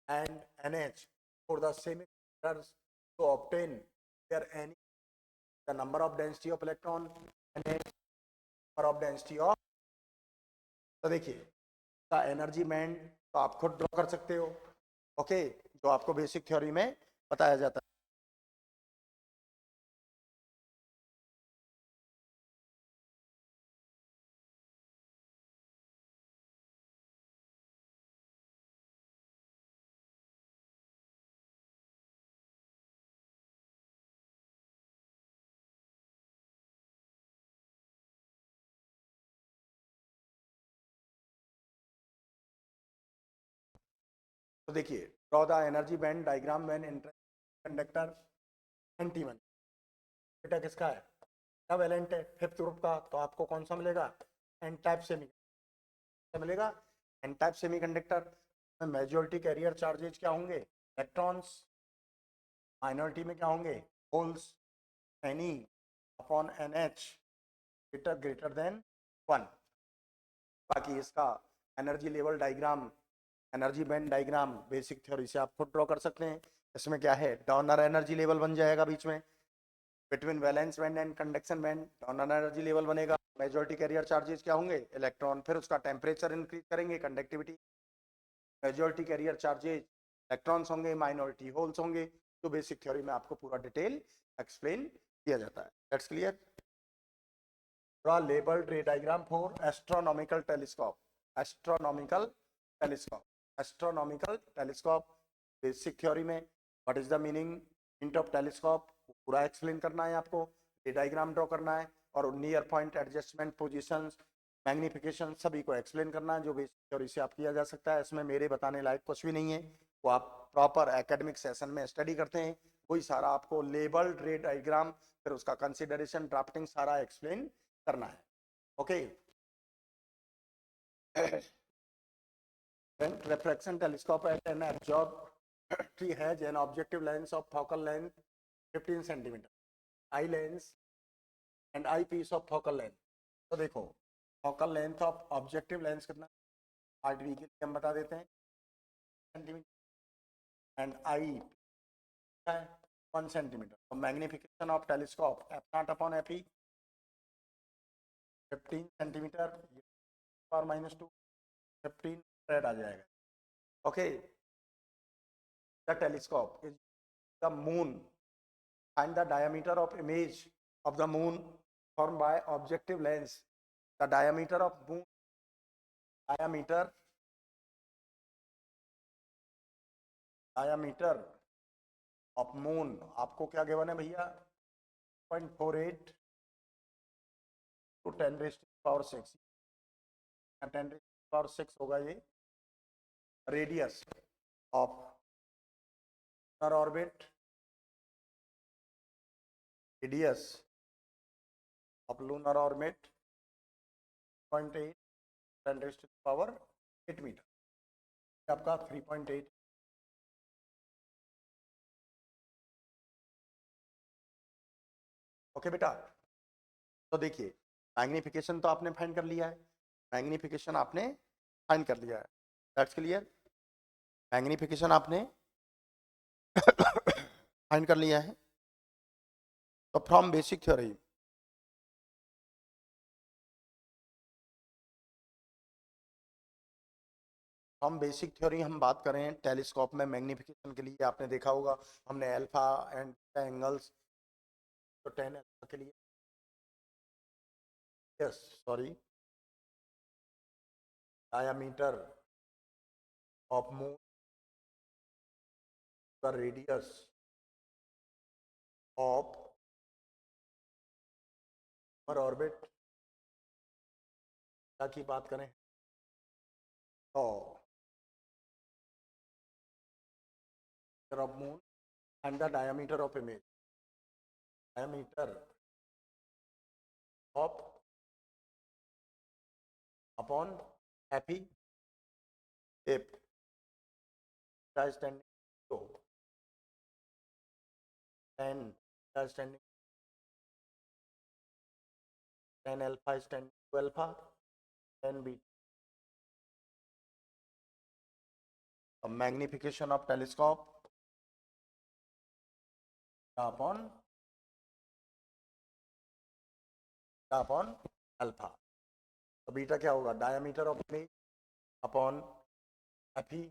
and NH for the semiconductors to obtain their Ne, the number of density of electron and number of density of। तो देखिए का एनर्जी बैंड तो आप खुद ड्रॉ कर सकते हो, ओके, जो आपको बेसिक थ्योरी में बताया जाता है। तो देखिए, draw the energy band diagram when conductor N1, बेटा किसका है, क्या वैलेंट है फिफ्थ ग्रुप का, तो आपको कौन सा मिलेगा एन टाइप सेमी मिलेगा। एन टाइप सेमीकंडक्टर में मेजॉरिटी कैरियर चार्जेज क्या होंगे इलेक्ट्रॉन्स, माइनॉरिटी में क्या होंगे holes, N E upon N H greater than 1। बाकी इसका energy level diagram, energy band diagram basic theory से आप खुद ड्रॉ कर सकते हैं। इसमें क्या है डोनर एनर्जी लेवल बन जाएगा बीच में, between valence band and conduction band donor energy level बनेगा। मेजॉरिटी कैरियर चार्जेस क्या होंगे इलेक्ट्रॉन, फिर उसका टेम्परेचर इंक्रीज करेंगे conductivity, majority carrier charges electrons होंगे, माइनॉरिटी होल्स होंगे, तो बेसिक थ्योरी में आपको पूरा डिटेल एक्सप्लेन किया जाता है। That's clear. draw labeled ray diagram for astronomical telescope, astronomical telescope, astronomical telescope basic theory में what is the meaning hint of telescope पूरा एक्सप्लेन करना है आपको, रे डायग्राम ड्रॉ करना है और near point adjustment positions magnification सभी को एक्सप्लेन करना है, जो बेसिक थ्योरी से आप किया जा सकता है। इसमें मेरे बताने लायक कुछ भी नहीं है, वो आप प्रॉपर एकेडमिक सेशन में स्टडी करते हैं, वही सारा आपको लेबल्ड रे डायग्राम फिर उसका कंसिडरेशन ड्राफ्टिंग सारा एक्सप्लेन करना है। Okay, refraction telescope at an observatory has an objective lens of focal length 15 centimeter, eye lens and eyepiece of focal length। तो देखो focal length of objective lens कितना, RDV के लिए हम बता देते हैं सेंटीमीटर एंड आई है 1 सेंटीमीटर। तो magnification of telescope F not upon F E 15 centimetre power -2 15 rad आ जाएगा। Okay, the telescope is the moon and the diameter of image of the moon formed by objective lens. The diameter of moon diameter of moon आपको क्या गिवन है भैया 0.48 to 10 raised to power 6 10 raised to power 6 होगा ये radius of lunar orbit, radius of lunar orbit 0.8 10 raised to power 8 metre आपका 3.8। ओके बेटा, तो देखिए मैग्निफिकेशन तो आपने फाइंड कर लिया है, मैग्निफिकेशन आपने फाइंड कर लिया है, दैट्स क्लियर। मैग्निफिकेशन आपने फाइंड कर लिया है। तो फ्रॉम बेसिक थ्योरी हम बात करें टेलीस्कोप में मैग्निफिकेशन के लिए, आपने देखा होगा हमने अल्फा एंड एंगल्स, तो 10 अल्फा के लिए yes sorry diameter of moon, the radius of our orbit की बात करें तो of moon and the diameter of image, diameter of upon happy if is standing to 10 is standing 10 alpha is standing to alpha 10 beta. A magnification of telescope upon alpha, तो बीटा क्या होगा diameter of image upon F E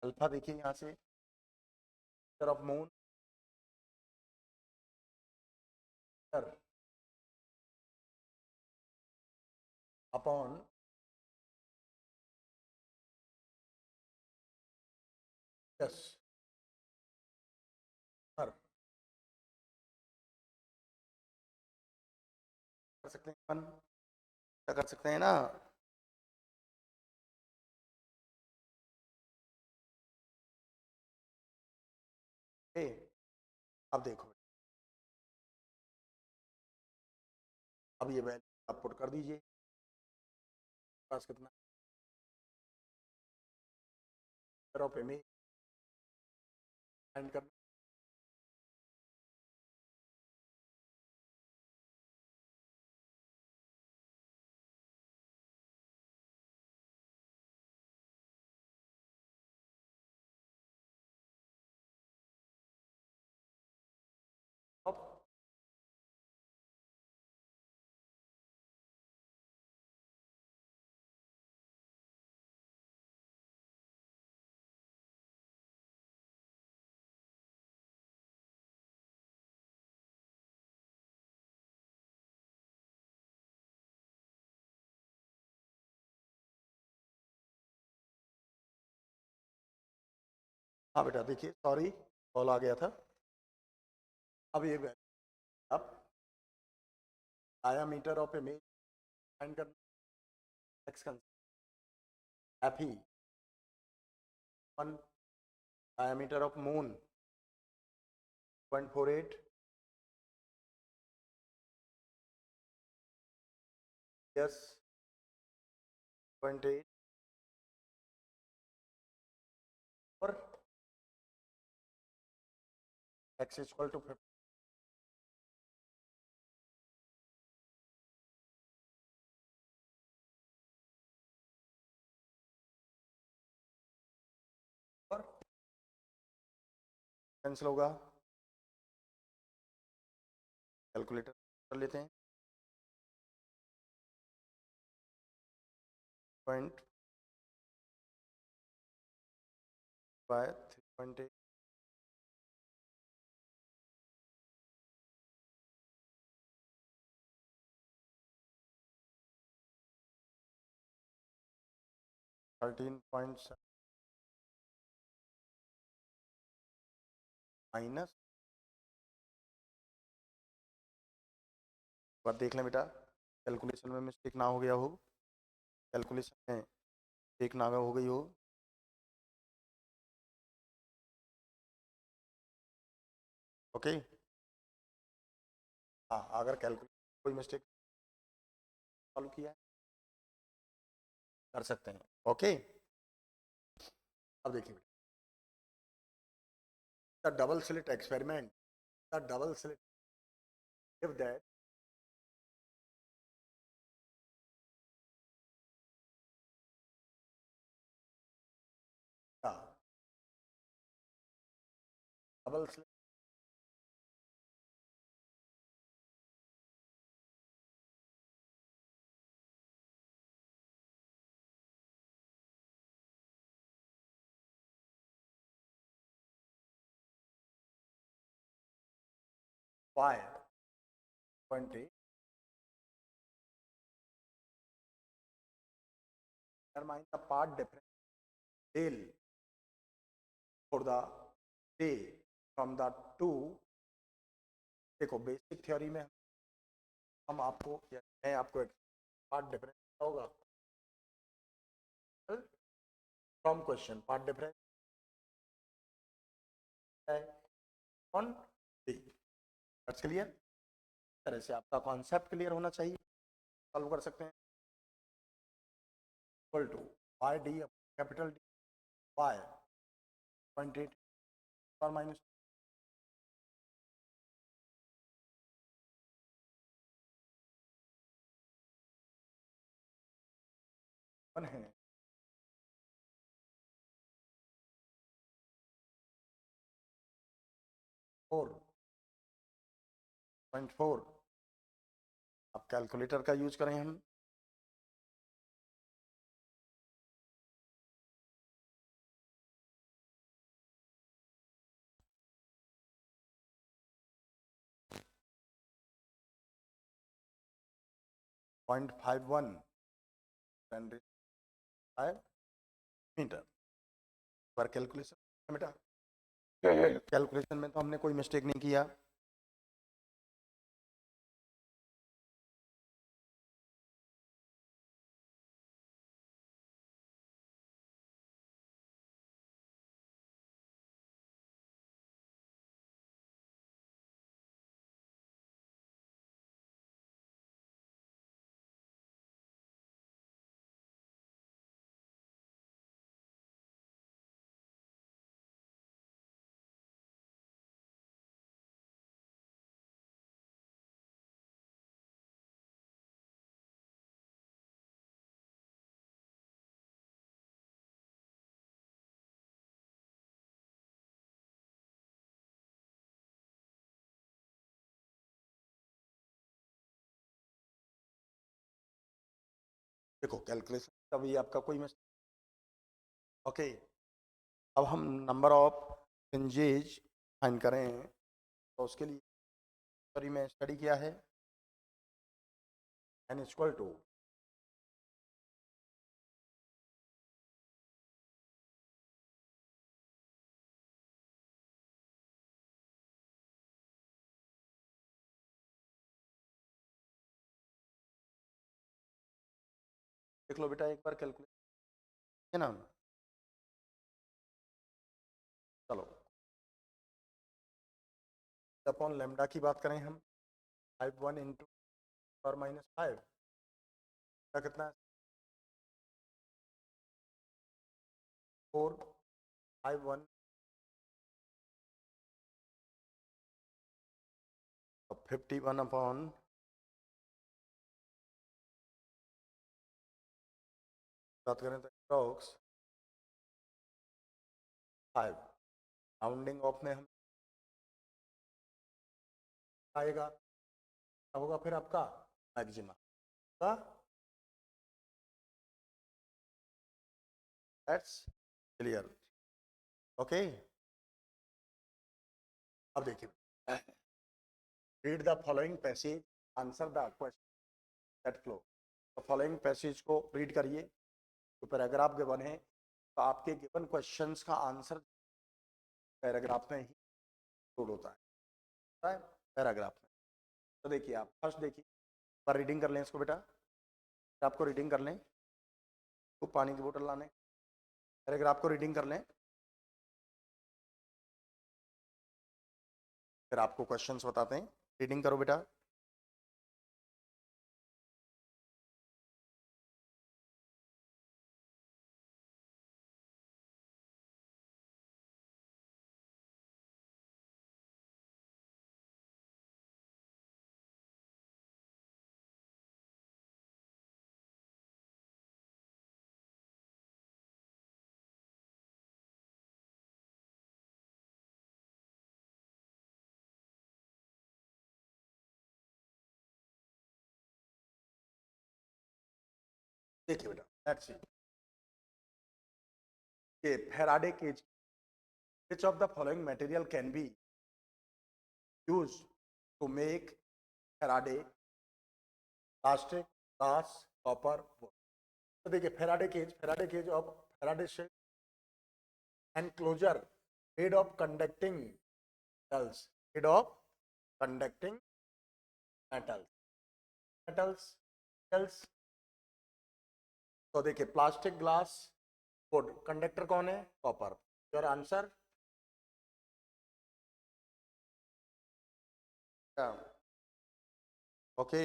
alpha देखिए यहाँ से तरफ मून अपॉन यस कर सकते हैं अपन, क्या कर सकते हैं ना, अब देखो अब ये वैल्यू आप पुट कर दीजिए, पास कितना ऑफ इमेज फाइंड करना, अब हाँ बेटा देखिए सॉरी कॉल आ गया था। अब ये वैल्यू अब डायमीटर ऑफ इमेज फाइंड करना, x F E 1 diameter of moon 0.48 yes 0.8 और x is equal to 50 cancel होगा, कैलकुलेटर कर लेते हैं, 3.8 13.7 माइनस, बात देख लें बेटा, कैलकुलेशन में मिस्टेक ना हो गया हो, कैलकुलेशन में मिस्टेक ना हो गई हो। ओके, हाँ, अगर कैलकुलेशन कोई मिस्टेक सॉल्व किया है कर सकते हैं। ओके, अब देखिए the double slit experiment, the double slit if that double slit y 20 determine the part difference del for the day from the two। देखो बेसिक थ्योरी में हम आपको या मैं आपको एक पार्ट डिफरेंस होगा from question, path difference on D, that's clear. तरह से आपका कॉन्सेप्ट क्लियर होना चाहिए, सॉल्व कर सकते हैं। Equal to Y D capital D Y 0.8 और माइनस वन है, 4.4। अब कैलकुलेटर का यूज करें हम, पॉइंट 51 मीटर पर कैलकुलेशन बेटा, कैलकुलेशन में तो हमने कोई मिस्टेक नहीं किया। देखो कैलकुलेशन तभी आपका कोई मिस्टेक। ओके, अब हम नंबर ऑफ फ्रिंजेज फाइंड करें, तो उसके लिए सॉरी मैं स्टडी किया है n इक्वल टू देख लो बेटा एक बार कैलकुलेट है ना। चलो अपॉन लेमडा की बात करें हम, 51 इंटू और माइनस 5 का कितना है, 451 51 अपॉन बात करें तो अप्रॉक्स 5, राउंडिंग ऑफ में हम आएगा, क्या होगा फिर आपका मैक्सिमा का। That's clear. ओके, अब देखिए, read the following passage, answer the question that flow. तो फॉलोइंग पैसेज को रीड करिए, तो पैराग्राफ गिवन है, तो आपके गिवन क्वेश्चंस का आंसर पैराग्राफ में ही इंक्लूड होता है पैराग्राफ में। तो देखिए, आप फर्स्ट देखिए, पर रीडिंग कर लें इसको बेटा, आपको रीडिंग कर लें, तो पानी की बोतल लाने, पैराग्राफ को रीडिंग कर लें, फिर आपको क्वेश्चंस बताते हैं। रीडिंग करो बेटा। देखिए बेटा, लेट्स सी, ये Faraday cage, which of the following material can be used to make Faraday, plastic, glass, copper, wood? तो देखिए, Faraday cage of Faraday shell enclosure made of conducting metals, made of conducting metals, metals। तो देखिए, प्लास्टिक, ग्लास, वुड, कंडक्टर कौन है? कॉपर। Your answer okay.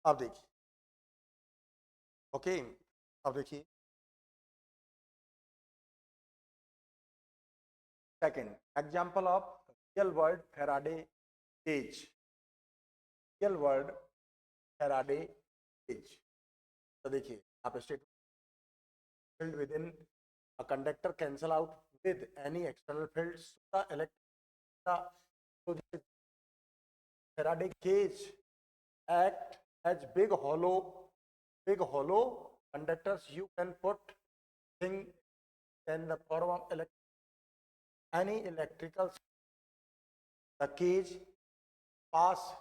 अब देखिए, ओके, अब देखिए second example of real world Faraday cage, real world Faraday cage. तो देखिए, आप state field within a conductor cancel out with any external fields, the electric Faraday cage act as big hollow conductors you can put thing in the form of any electrical, the cage pass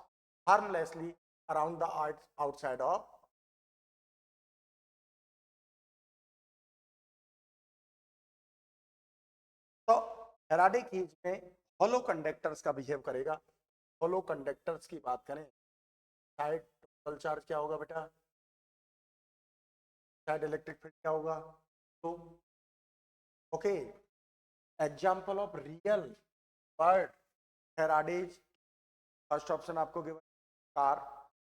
harmlessly around the outside of। तो फैराडे केज में हॉलो कंडक्टर्स का बिहेव करेगा। हॉलो कंडक्टर्स की बात करें, साइड टोटल चार्ज क्या होगा बेटा? साइड इलेक्ट्रिक फील्ड क्या होगा? तो okay, example of real world Faraday's, first option आपको गिवन, कार।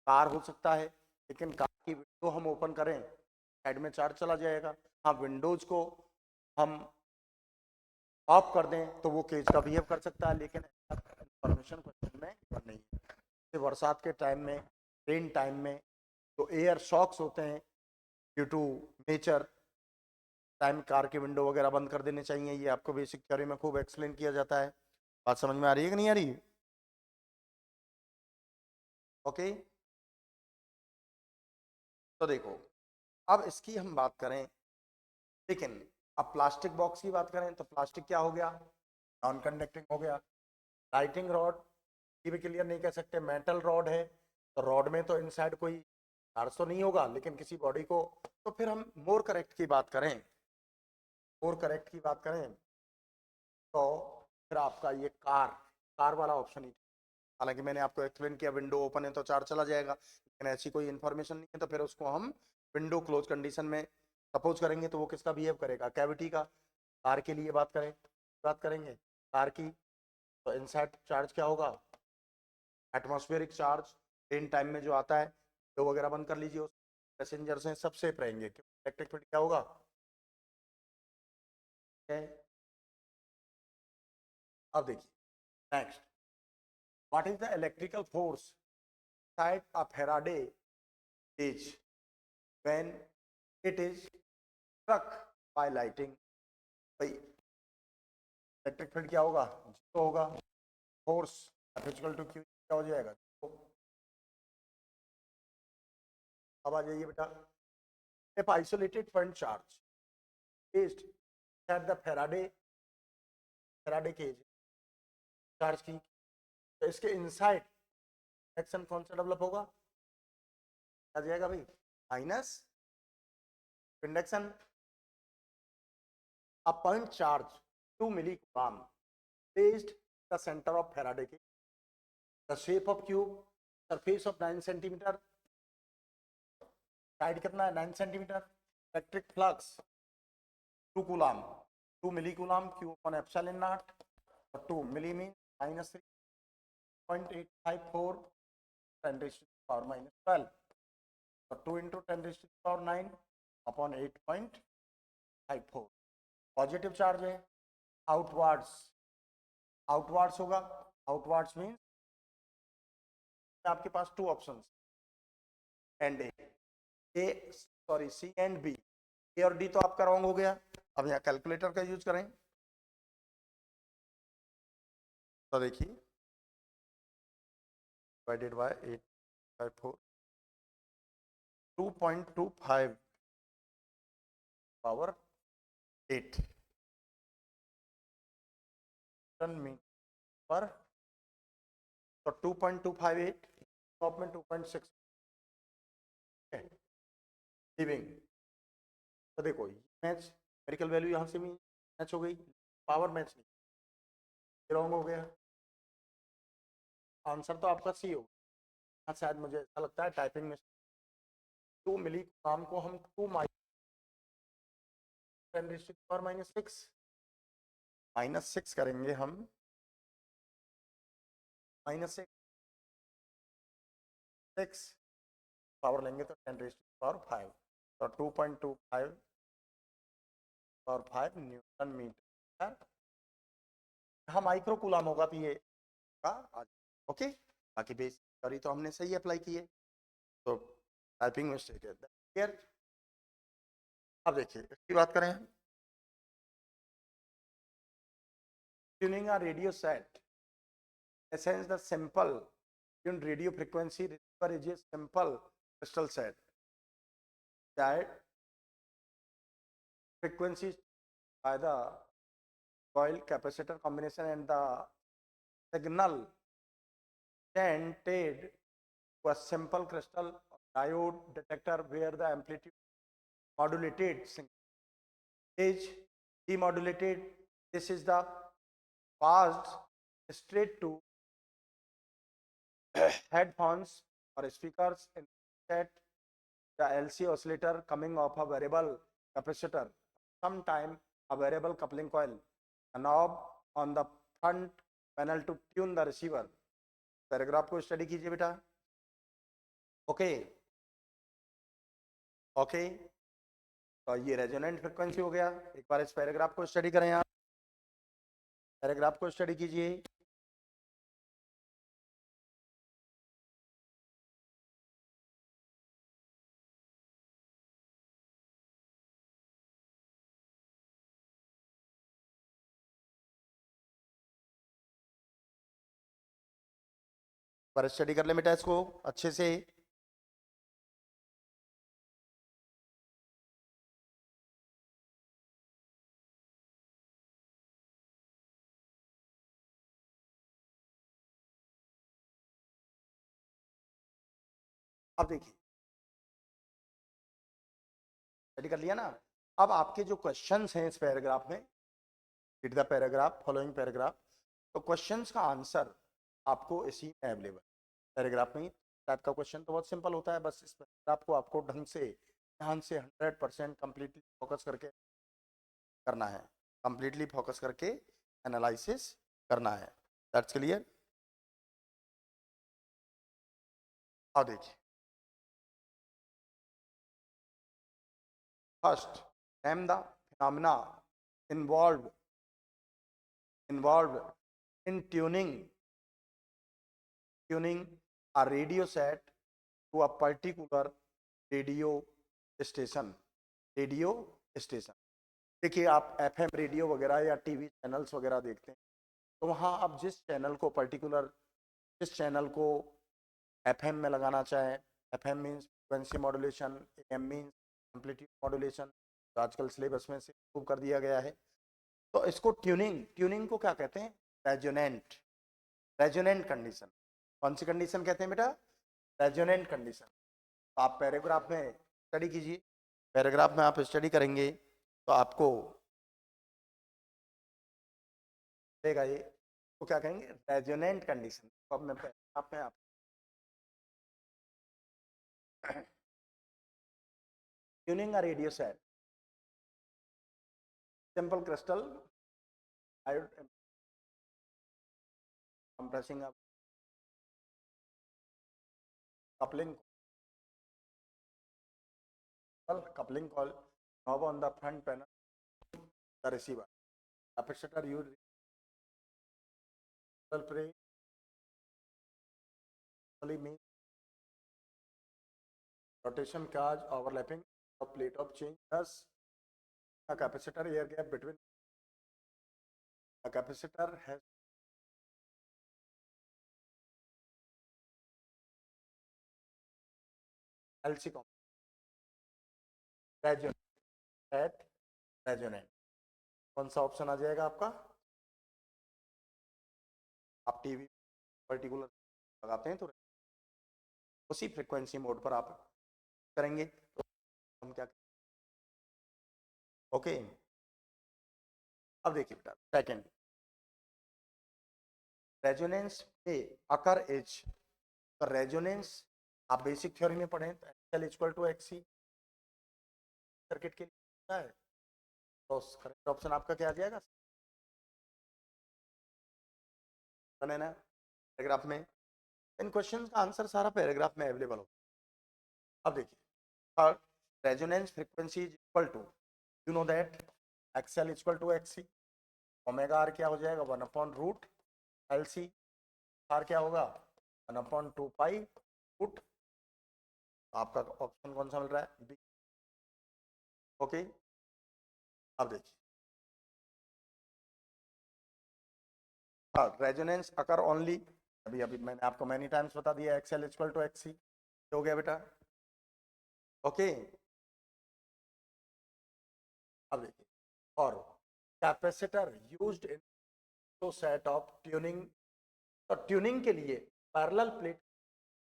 कार हो सकता है, लेकिन कार की विंडो हम ओपन करें, साइड में चार्ज चला जाएगा। हाँ, विंडोज को हम ऑफ कर दें तो वो केज का बिहेव कर सकता है, लेकिन इंफॉर्मेशन क्वेश्चन में नहीं है। बरसात के टाइम में, रेन टाइम में तो एयर शॉक्स होते हैं due to nature, time car की विंडो वगैरह बंद कर देने चाहिए। ये आपको बेसिक थ्योरी में खूब एक्सप्लेन किया जाता है। बात समझ में आ रही है कि नहीं आ रही? ओके, तो देखो, अब इसकी हम बात करें, लेकिन अब प्लास्टिक बॉक्स की बात करें तो प्लास्टिक क्या हो गया? नॉन कंडक्टिंग हो गया। लाइटिंग रॉड की भी क्लियर नहीं कह सकते, मेटल रॉड है, तो रॉड में तो इनसाइड कोई चार्ज तो नहीं होगा, लेकिन किसी बॉडी को। तो फिर हम मोर करेक्ट की बात करें, मोर करेक्ट की बात करें तो फिर आपका ये कार, कार वाला ऑप्शन ही। हालांकि मैंने आपको एक्सप्लेन किया विंडो ओपन है तो चार्ज चला जाएगा, लेकिन ऐसी कोई इन्फॉर्मेशन नहीं है, तो फिर उसको हम विंडो क्लोज कंडीशन में सपोज करेंगे तो वो किसका बिहेव करेगा? कैविटी का। कार के लिए बात करेंगे कार की, तो इनसाइड चार्ज क्या होगा? Atmospheric charge. इन टाइम में जो आता है, तो वगैरह बंद कर लीजिए, पैसेंजर्स हैं सब सेफ रहेंगे। इलेक्ट्रिक फील्ड क्या होगा? अब देखिए next, what is the electrical force inside a Faraday cage when it is struck by lighting? भाई इलेक्ट्रिक फील्ड क्या होगा? तो होगा force F equal to Q क्या हो जाएगा। तो अब आ जाइए बेटा, if isolated point charge placed at the Faraday cage charge की, तो इसके इनसाइड एक्शन कौन सा डेवलप होगा, आ जाएगा भाई minus induction. A point charge 2 millicoulomb placed the center of Faraday cage, the shape of cube, surface of 9 centimeter, side कितना है 9 centimetre, electric flux 2 coulomb 2 milli coulomb Q upon epsilon naught, और 2 milli mean minus 3.854 10 raised to the power minus 12, और 2 into 10 raised to the power 9 अपॉन 8.54। पॉजिटिव चार्ज है, आउटवर्ड्स आउटवर्ड्स होगा, आउटवर्ड्स मीन आपके पास 2 options and A sorry C and B, A और डी तो आपका रॉन्ग हो गया। अब यहाँ कैलकुलेटर का यूज करें तो देखिए डिवाइडेड बाय 854 2.25 पावर 8 मीटर पर, तो 2.258 टॉप में 2.6 लिविंग। तो देखो मैच मेरिकल वैल्यू यहाँ से भी मैच हो गई, पावर मैच नहीं, रॉन्ग हो गया। आंसर तो आपका सी होगा, शायद मुझे ऐसा लगता है टाइपिंग में 2 मिली काम को हम 2 माइनस 6 करेंगे, हम -6 पावर लेंगे तो 10⁵ तो 2.25 पावर 5 न्यूटन मीटर, हाँ माइक्रो कूलम होगा तो ये का ओके। बाकी बेस करी तो हमने सही अप्लाई की है, तो टाइपिंग मिस्टेक है क्लियर। अब देखिए इसकी बात करें, tuning a radio set, essence the simple tuned radio frequency receiver is a simple crystal set that frequency by the coil capacitor combination and the signal sent to a simple crystal diode detector where the amplitude modulated is demodulated. This is the passed straight to headphones or speakers in set the LC oscillator coming off a variable capacitor, sometime a variable coupling coil, a knob on the front panel to tune the receiver। Paragraph को स्टडी कीजिए बेटा, ओके ओके। तो ये रेजोनेंट फ्रिक्वेंसी हो गया। एक बार इस पैराग्राफ को स्टडी करें आप, पैराग्राफ को स्टडी कीजिए। पर स्टडी कर ले बेटा इसको अच्छे से। अब देखिए स्टडी कर लिया ना, अब आपके जो क्वेश्चंस हैं इस पैराग्राफ में, read the paragraph following paragraph, तो क्वेश्चंस का आंसर आपको इसी में अवेलेबल पैराग्राफ में ही। टाइप का क्वेश्चन तो बहुत सिंपल होता है, बस इस पैराग्राफ को आपको ढंग से ध्यान से 100% कंप्लीटली फोकस करके करना है, कंप्लीटली फोकस करके एनालिसिस करना है। That's clear. अब देखिए first name the phenomena involved in tuning a radio set to a particular radio station। देखिए आप FM रेडियो वगैरह या टीवी चैनल्स वगैरह देखते हैं, तो वहाँ आप जिस चैनल को पर्टिकुलर इस चैनल को FM में लगाना चाहे, FM means frequency modulation, AM means amplitude modulation, तो आजकल सिलेबस में से प्रूव कर दिया गया है। तो इसको ट्यूनिंग को क्या कहते हैं? Resonant condition. कौन सी कंडीशन कहते हैं बेटा? Resonant condition. तो आप पैराग्राफ में स्टडी कीजिए, पैराग्राफ में आप स्टडी करेंगे तो आपको देगा ये, तो क्या कहेंगे? Resonant condition. तो अब मैं पैराग्राफ में आप tuning a radio set, simple crystal iode, compressing a coupling coil knob on the front panel, the receiver capacitor used play means rotation charge overlapping of plate of change, thus a capacitor air gap between a capacitor has LC component resonant. कौन सा ऑप्शन आ जाएगा आपका? आप टीवी पर्टिकुलर लगाते हैं तो उसी फ्रीक्वेंसी मोड पर आप करेंगे तो हम क्या, ओके। अब देखिए बेटा, सेकंड, रेजोनेंस पे अकर एज, तो रेजोनेंस आप बेसिक थ्योरी में पढ़े तो L equal to XC circuit के लिए है, तो करेक्ट ऑप्शन आपका क्या आ जाएगा? बने ना पैराग्राफ में, इन क्वेश्चन का आंसर सारा पैराग्राफ में अवेलेबल हो। अब देखिए, third, resonance frequency is equal to, you know that XL equal to XC, omega R क्या हो जाएगा? 1/रूट एल सी, आर क्या होगा? 1/2 पाई रूट। आपका ऑप्शन कौन सा मिल रहा है? बी। ओके, अब देखिए, रेजोनेंस अकर ओनली, अभी अभी मैंने आपको मैनी टाइम्स बता दिया, एक्सएल इक्वल टू एक्सी हो गया बेटा। ओके, अब देखिए, और कैपेसिटर यूज्ड इन तो सेट ऑफ ट्यूनिंग, तो ट्यूनिंग के लिए पैरेलल प्लेट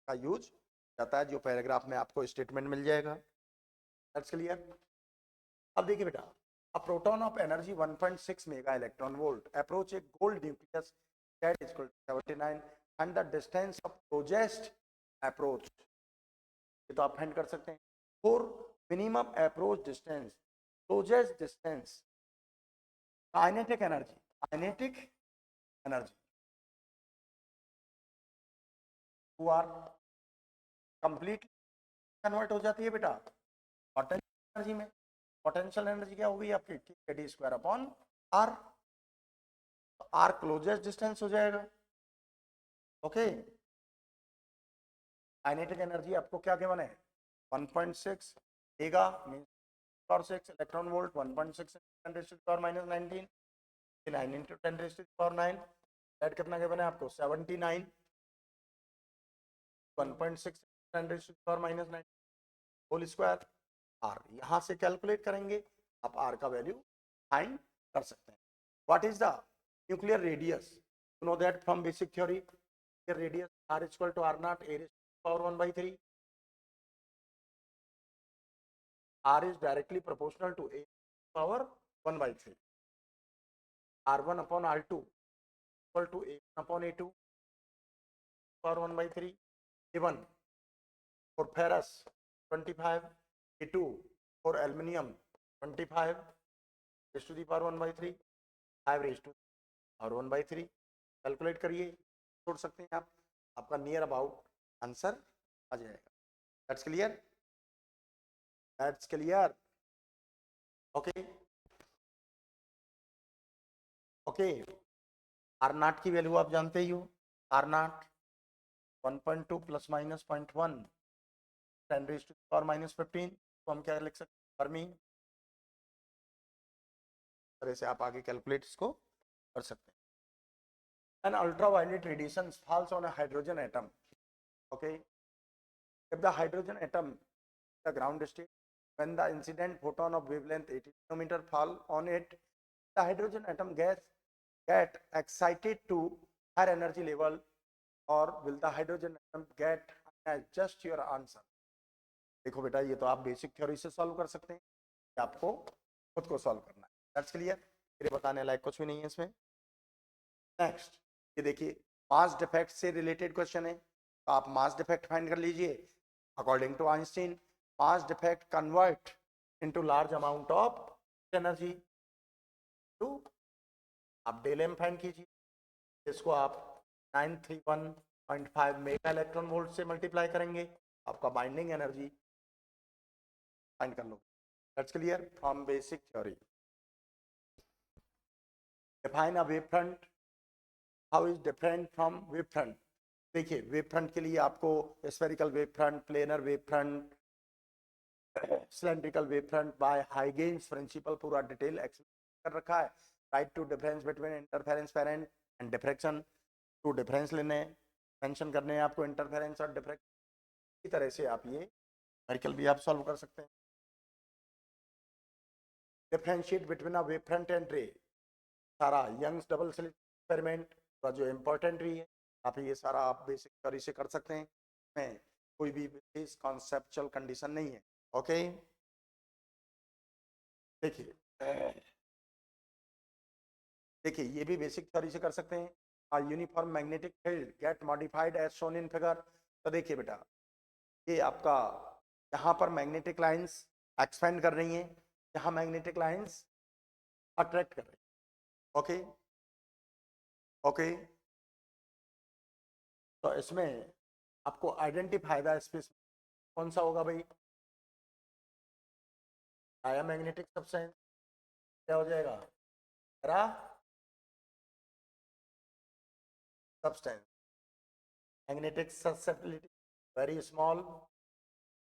का यूज जाता है, जो पैराग्राफ में आपको स्टेटमेंट मिल जाएगा। That's clear. अब देखिए बेटा, a proton of energy 1.6 mega electron volt approach a gold nucleus that is equal to 79 and the distance of closest approach, ये तो आप फाइंड कर सकते हैं, for minimum approach distance, closest distance, kinetic energy who are completely convert हो जाती है बेटा पोटेंशियल एनर्जी में। पोटेंशियल एनर्जी क्या होगी आपकी? k square upon R, R closest distance हो जाएगा। ओके, काइनेटिक एनर्जी आपको क्या गिवन है? 1.6 mega means 6 electron volt, 1.6 10 to the power minus 19, 9 into 10 to the power 9, that कितना गिवन है आपको? 79, 1.6 10 to the power minus 9 whole square R. यहां से कैलकुलेट करेंगे, आप आर का वैल्यू फाइंड कर सकते हैं। What is the nuclear radius? You know that from basic theory, radius R equal to R naught A power 1/3, r is directly proportional to a power 1/3, r1 upon r2 equal to a1 upon a2 power 1/3, a1 for ferrous 25, a2 for aluminium 25 raised to the power 1/3, 5 raised to power 1/3। Calculate करिए, छोड़ सकते हैं आप, आपका नियर अबाउट आंसर आ जाएगा। That's clear, that's clear. Okay okay, R naught की वैल्यू आप जानते ही हो, R naught 1.2 plus minus 0.1 10 raise to the power minus 15, तो हम क्या लिख सकते हैं? फर्मी। तरह से आप आगे कैलकुलेट इसको कर सकते हैं। An ultraviolet radiation falls on a hydrogen atom. Okay, if the hydrogen atom, the ground state, when the incident photon of wavelength 80 nanometer fall on it, the hydrogen atom get excited to higher energy level, or will the hydrogen atom get just your answer? देखो बेटा, ये तो आप बेसिक थ्योरी से सॉल्व कर सकते हैं, आपको खुद को सॉल्व करना है. That's clear. मेरे बताने लायक कुछ भी नहीं है इसमें. नेक्स्ट, ये देखिए, मास डिफेक्ट से रिलेटेड क्वेश्चन है, तो आप मास डिफेक्ट फाइंड कर लीजिए. According to Einstein, mass defect convert into large amount of energy. To आप डेल एम फाइंड कीजिए, इसको आप 931.5 मेगा इलेक्ट्रॉन वोल्ट से मल्टीप्लाई करेंगे, आपका बाइंडिंग एनर्जी फाइंड कर लो. That's clear from basic theory. Define a wave front. How is different from wave front? देखिए, वेव फ्रंट के लिए आपको spherical wave front, planar wave front, cylindrical wave front by Huygens principle पूरा डिटेल एक्सप्लेन कर रखा है. Write two difference between interference pattern and diffraction. Two difference लेने मेंशन करने हैं आपको, इंटरफेरेंस और डिफ्रैक्शन. इसी तरह से आप ये न्यूमेरिकल भी आप सॉल्व कर सकते हैं. Differentiate between a wave front end रे. सारा यंग्स डबल स्लिट एक्सपेरिमेंट का जो इम्पोर्टेंट रही है, आप ये सारा आप बेसिक थ्योरी से कर सकते हैं. में कोई भी विशेष कॉन्सेप्चुअल कंडीशन नहीं है. ओके, देखिए ये भी बेसिक थ्योरी से कर सकते हैं. A uniform magnetic field get modified as shown in figure. तो देखिए बेटा, ये आपका यहाँ पर मैग्नेटिक लाइंस एक्सपेंड कर रही हैं, यहाँ मैग्नेटिक लाइंस अट्रैक्ट कर रही हैं. ओके ओके, तो इसमें आपको आइडेंटिफाई द स्पेस कौन सा होगा भाई? आया मैग्नेटिक सब्सटेंस क्या हो जाएगा? Para substance. Magnetic susceptibility very small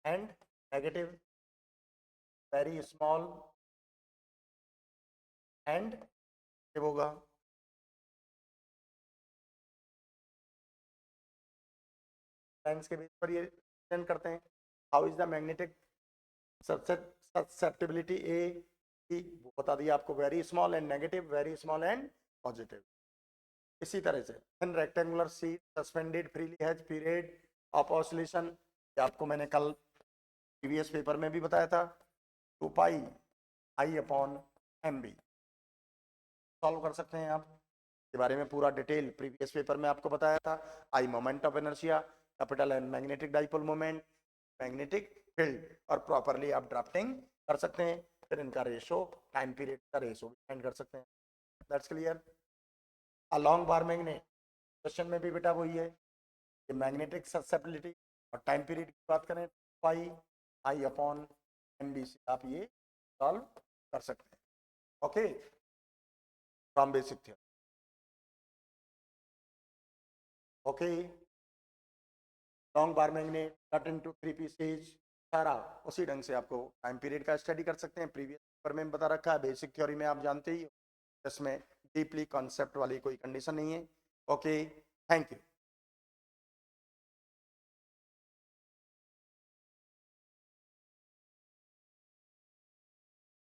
and negative, very small and क्या होगा? साइंस के बेस पर ये प्रेजेंट करते हैं. How is the magnetic susceptibility A की, वो बता दिया आपको, very small and negative, very small and positive. इसी तरह से in rectangular sheet suspended freely has period of oscillation, आपको मैंने कल प्रीवियस पेपर में भी बताया था. 2 पाई I upon M B solve कर सकते हैं आप. के बारे में पूरा डिटेल प्रीवियस पेपर में आपको बताया था. I moment of inertia, capital N magnetic dipole moment, magnetic field, और प्रॉपरली आप ड्राफ्टिंग कर सकते हैं. फिर इनका रेशो, टाइम पीरियड का रेशो भी फाइंड कर सकते हैं. That's clear. A long bar magnet, question में भी बेटा वही है कि मैग्नेटिक ससेप्टिबिलिटी और टाइम पीरियड की बात करें, pi I upon M B से आप ये सॉल्व कर सकते हैं. Okay, from basic theory. Okay, long bar magnet cut into 3 pieces, सारा उसी ढंग से आपको टाइम पीरियड का स्टडी कर सकते हैं. प्रीवियस पेपर में बता रखा है, बेसिक थ्योरी में आप जानते ही हो, इसमें डीपली कॉन्सेप्ट वाली कोई कंडीशन नहीं है. Okay, thank you.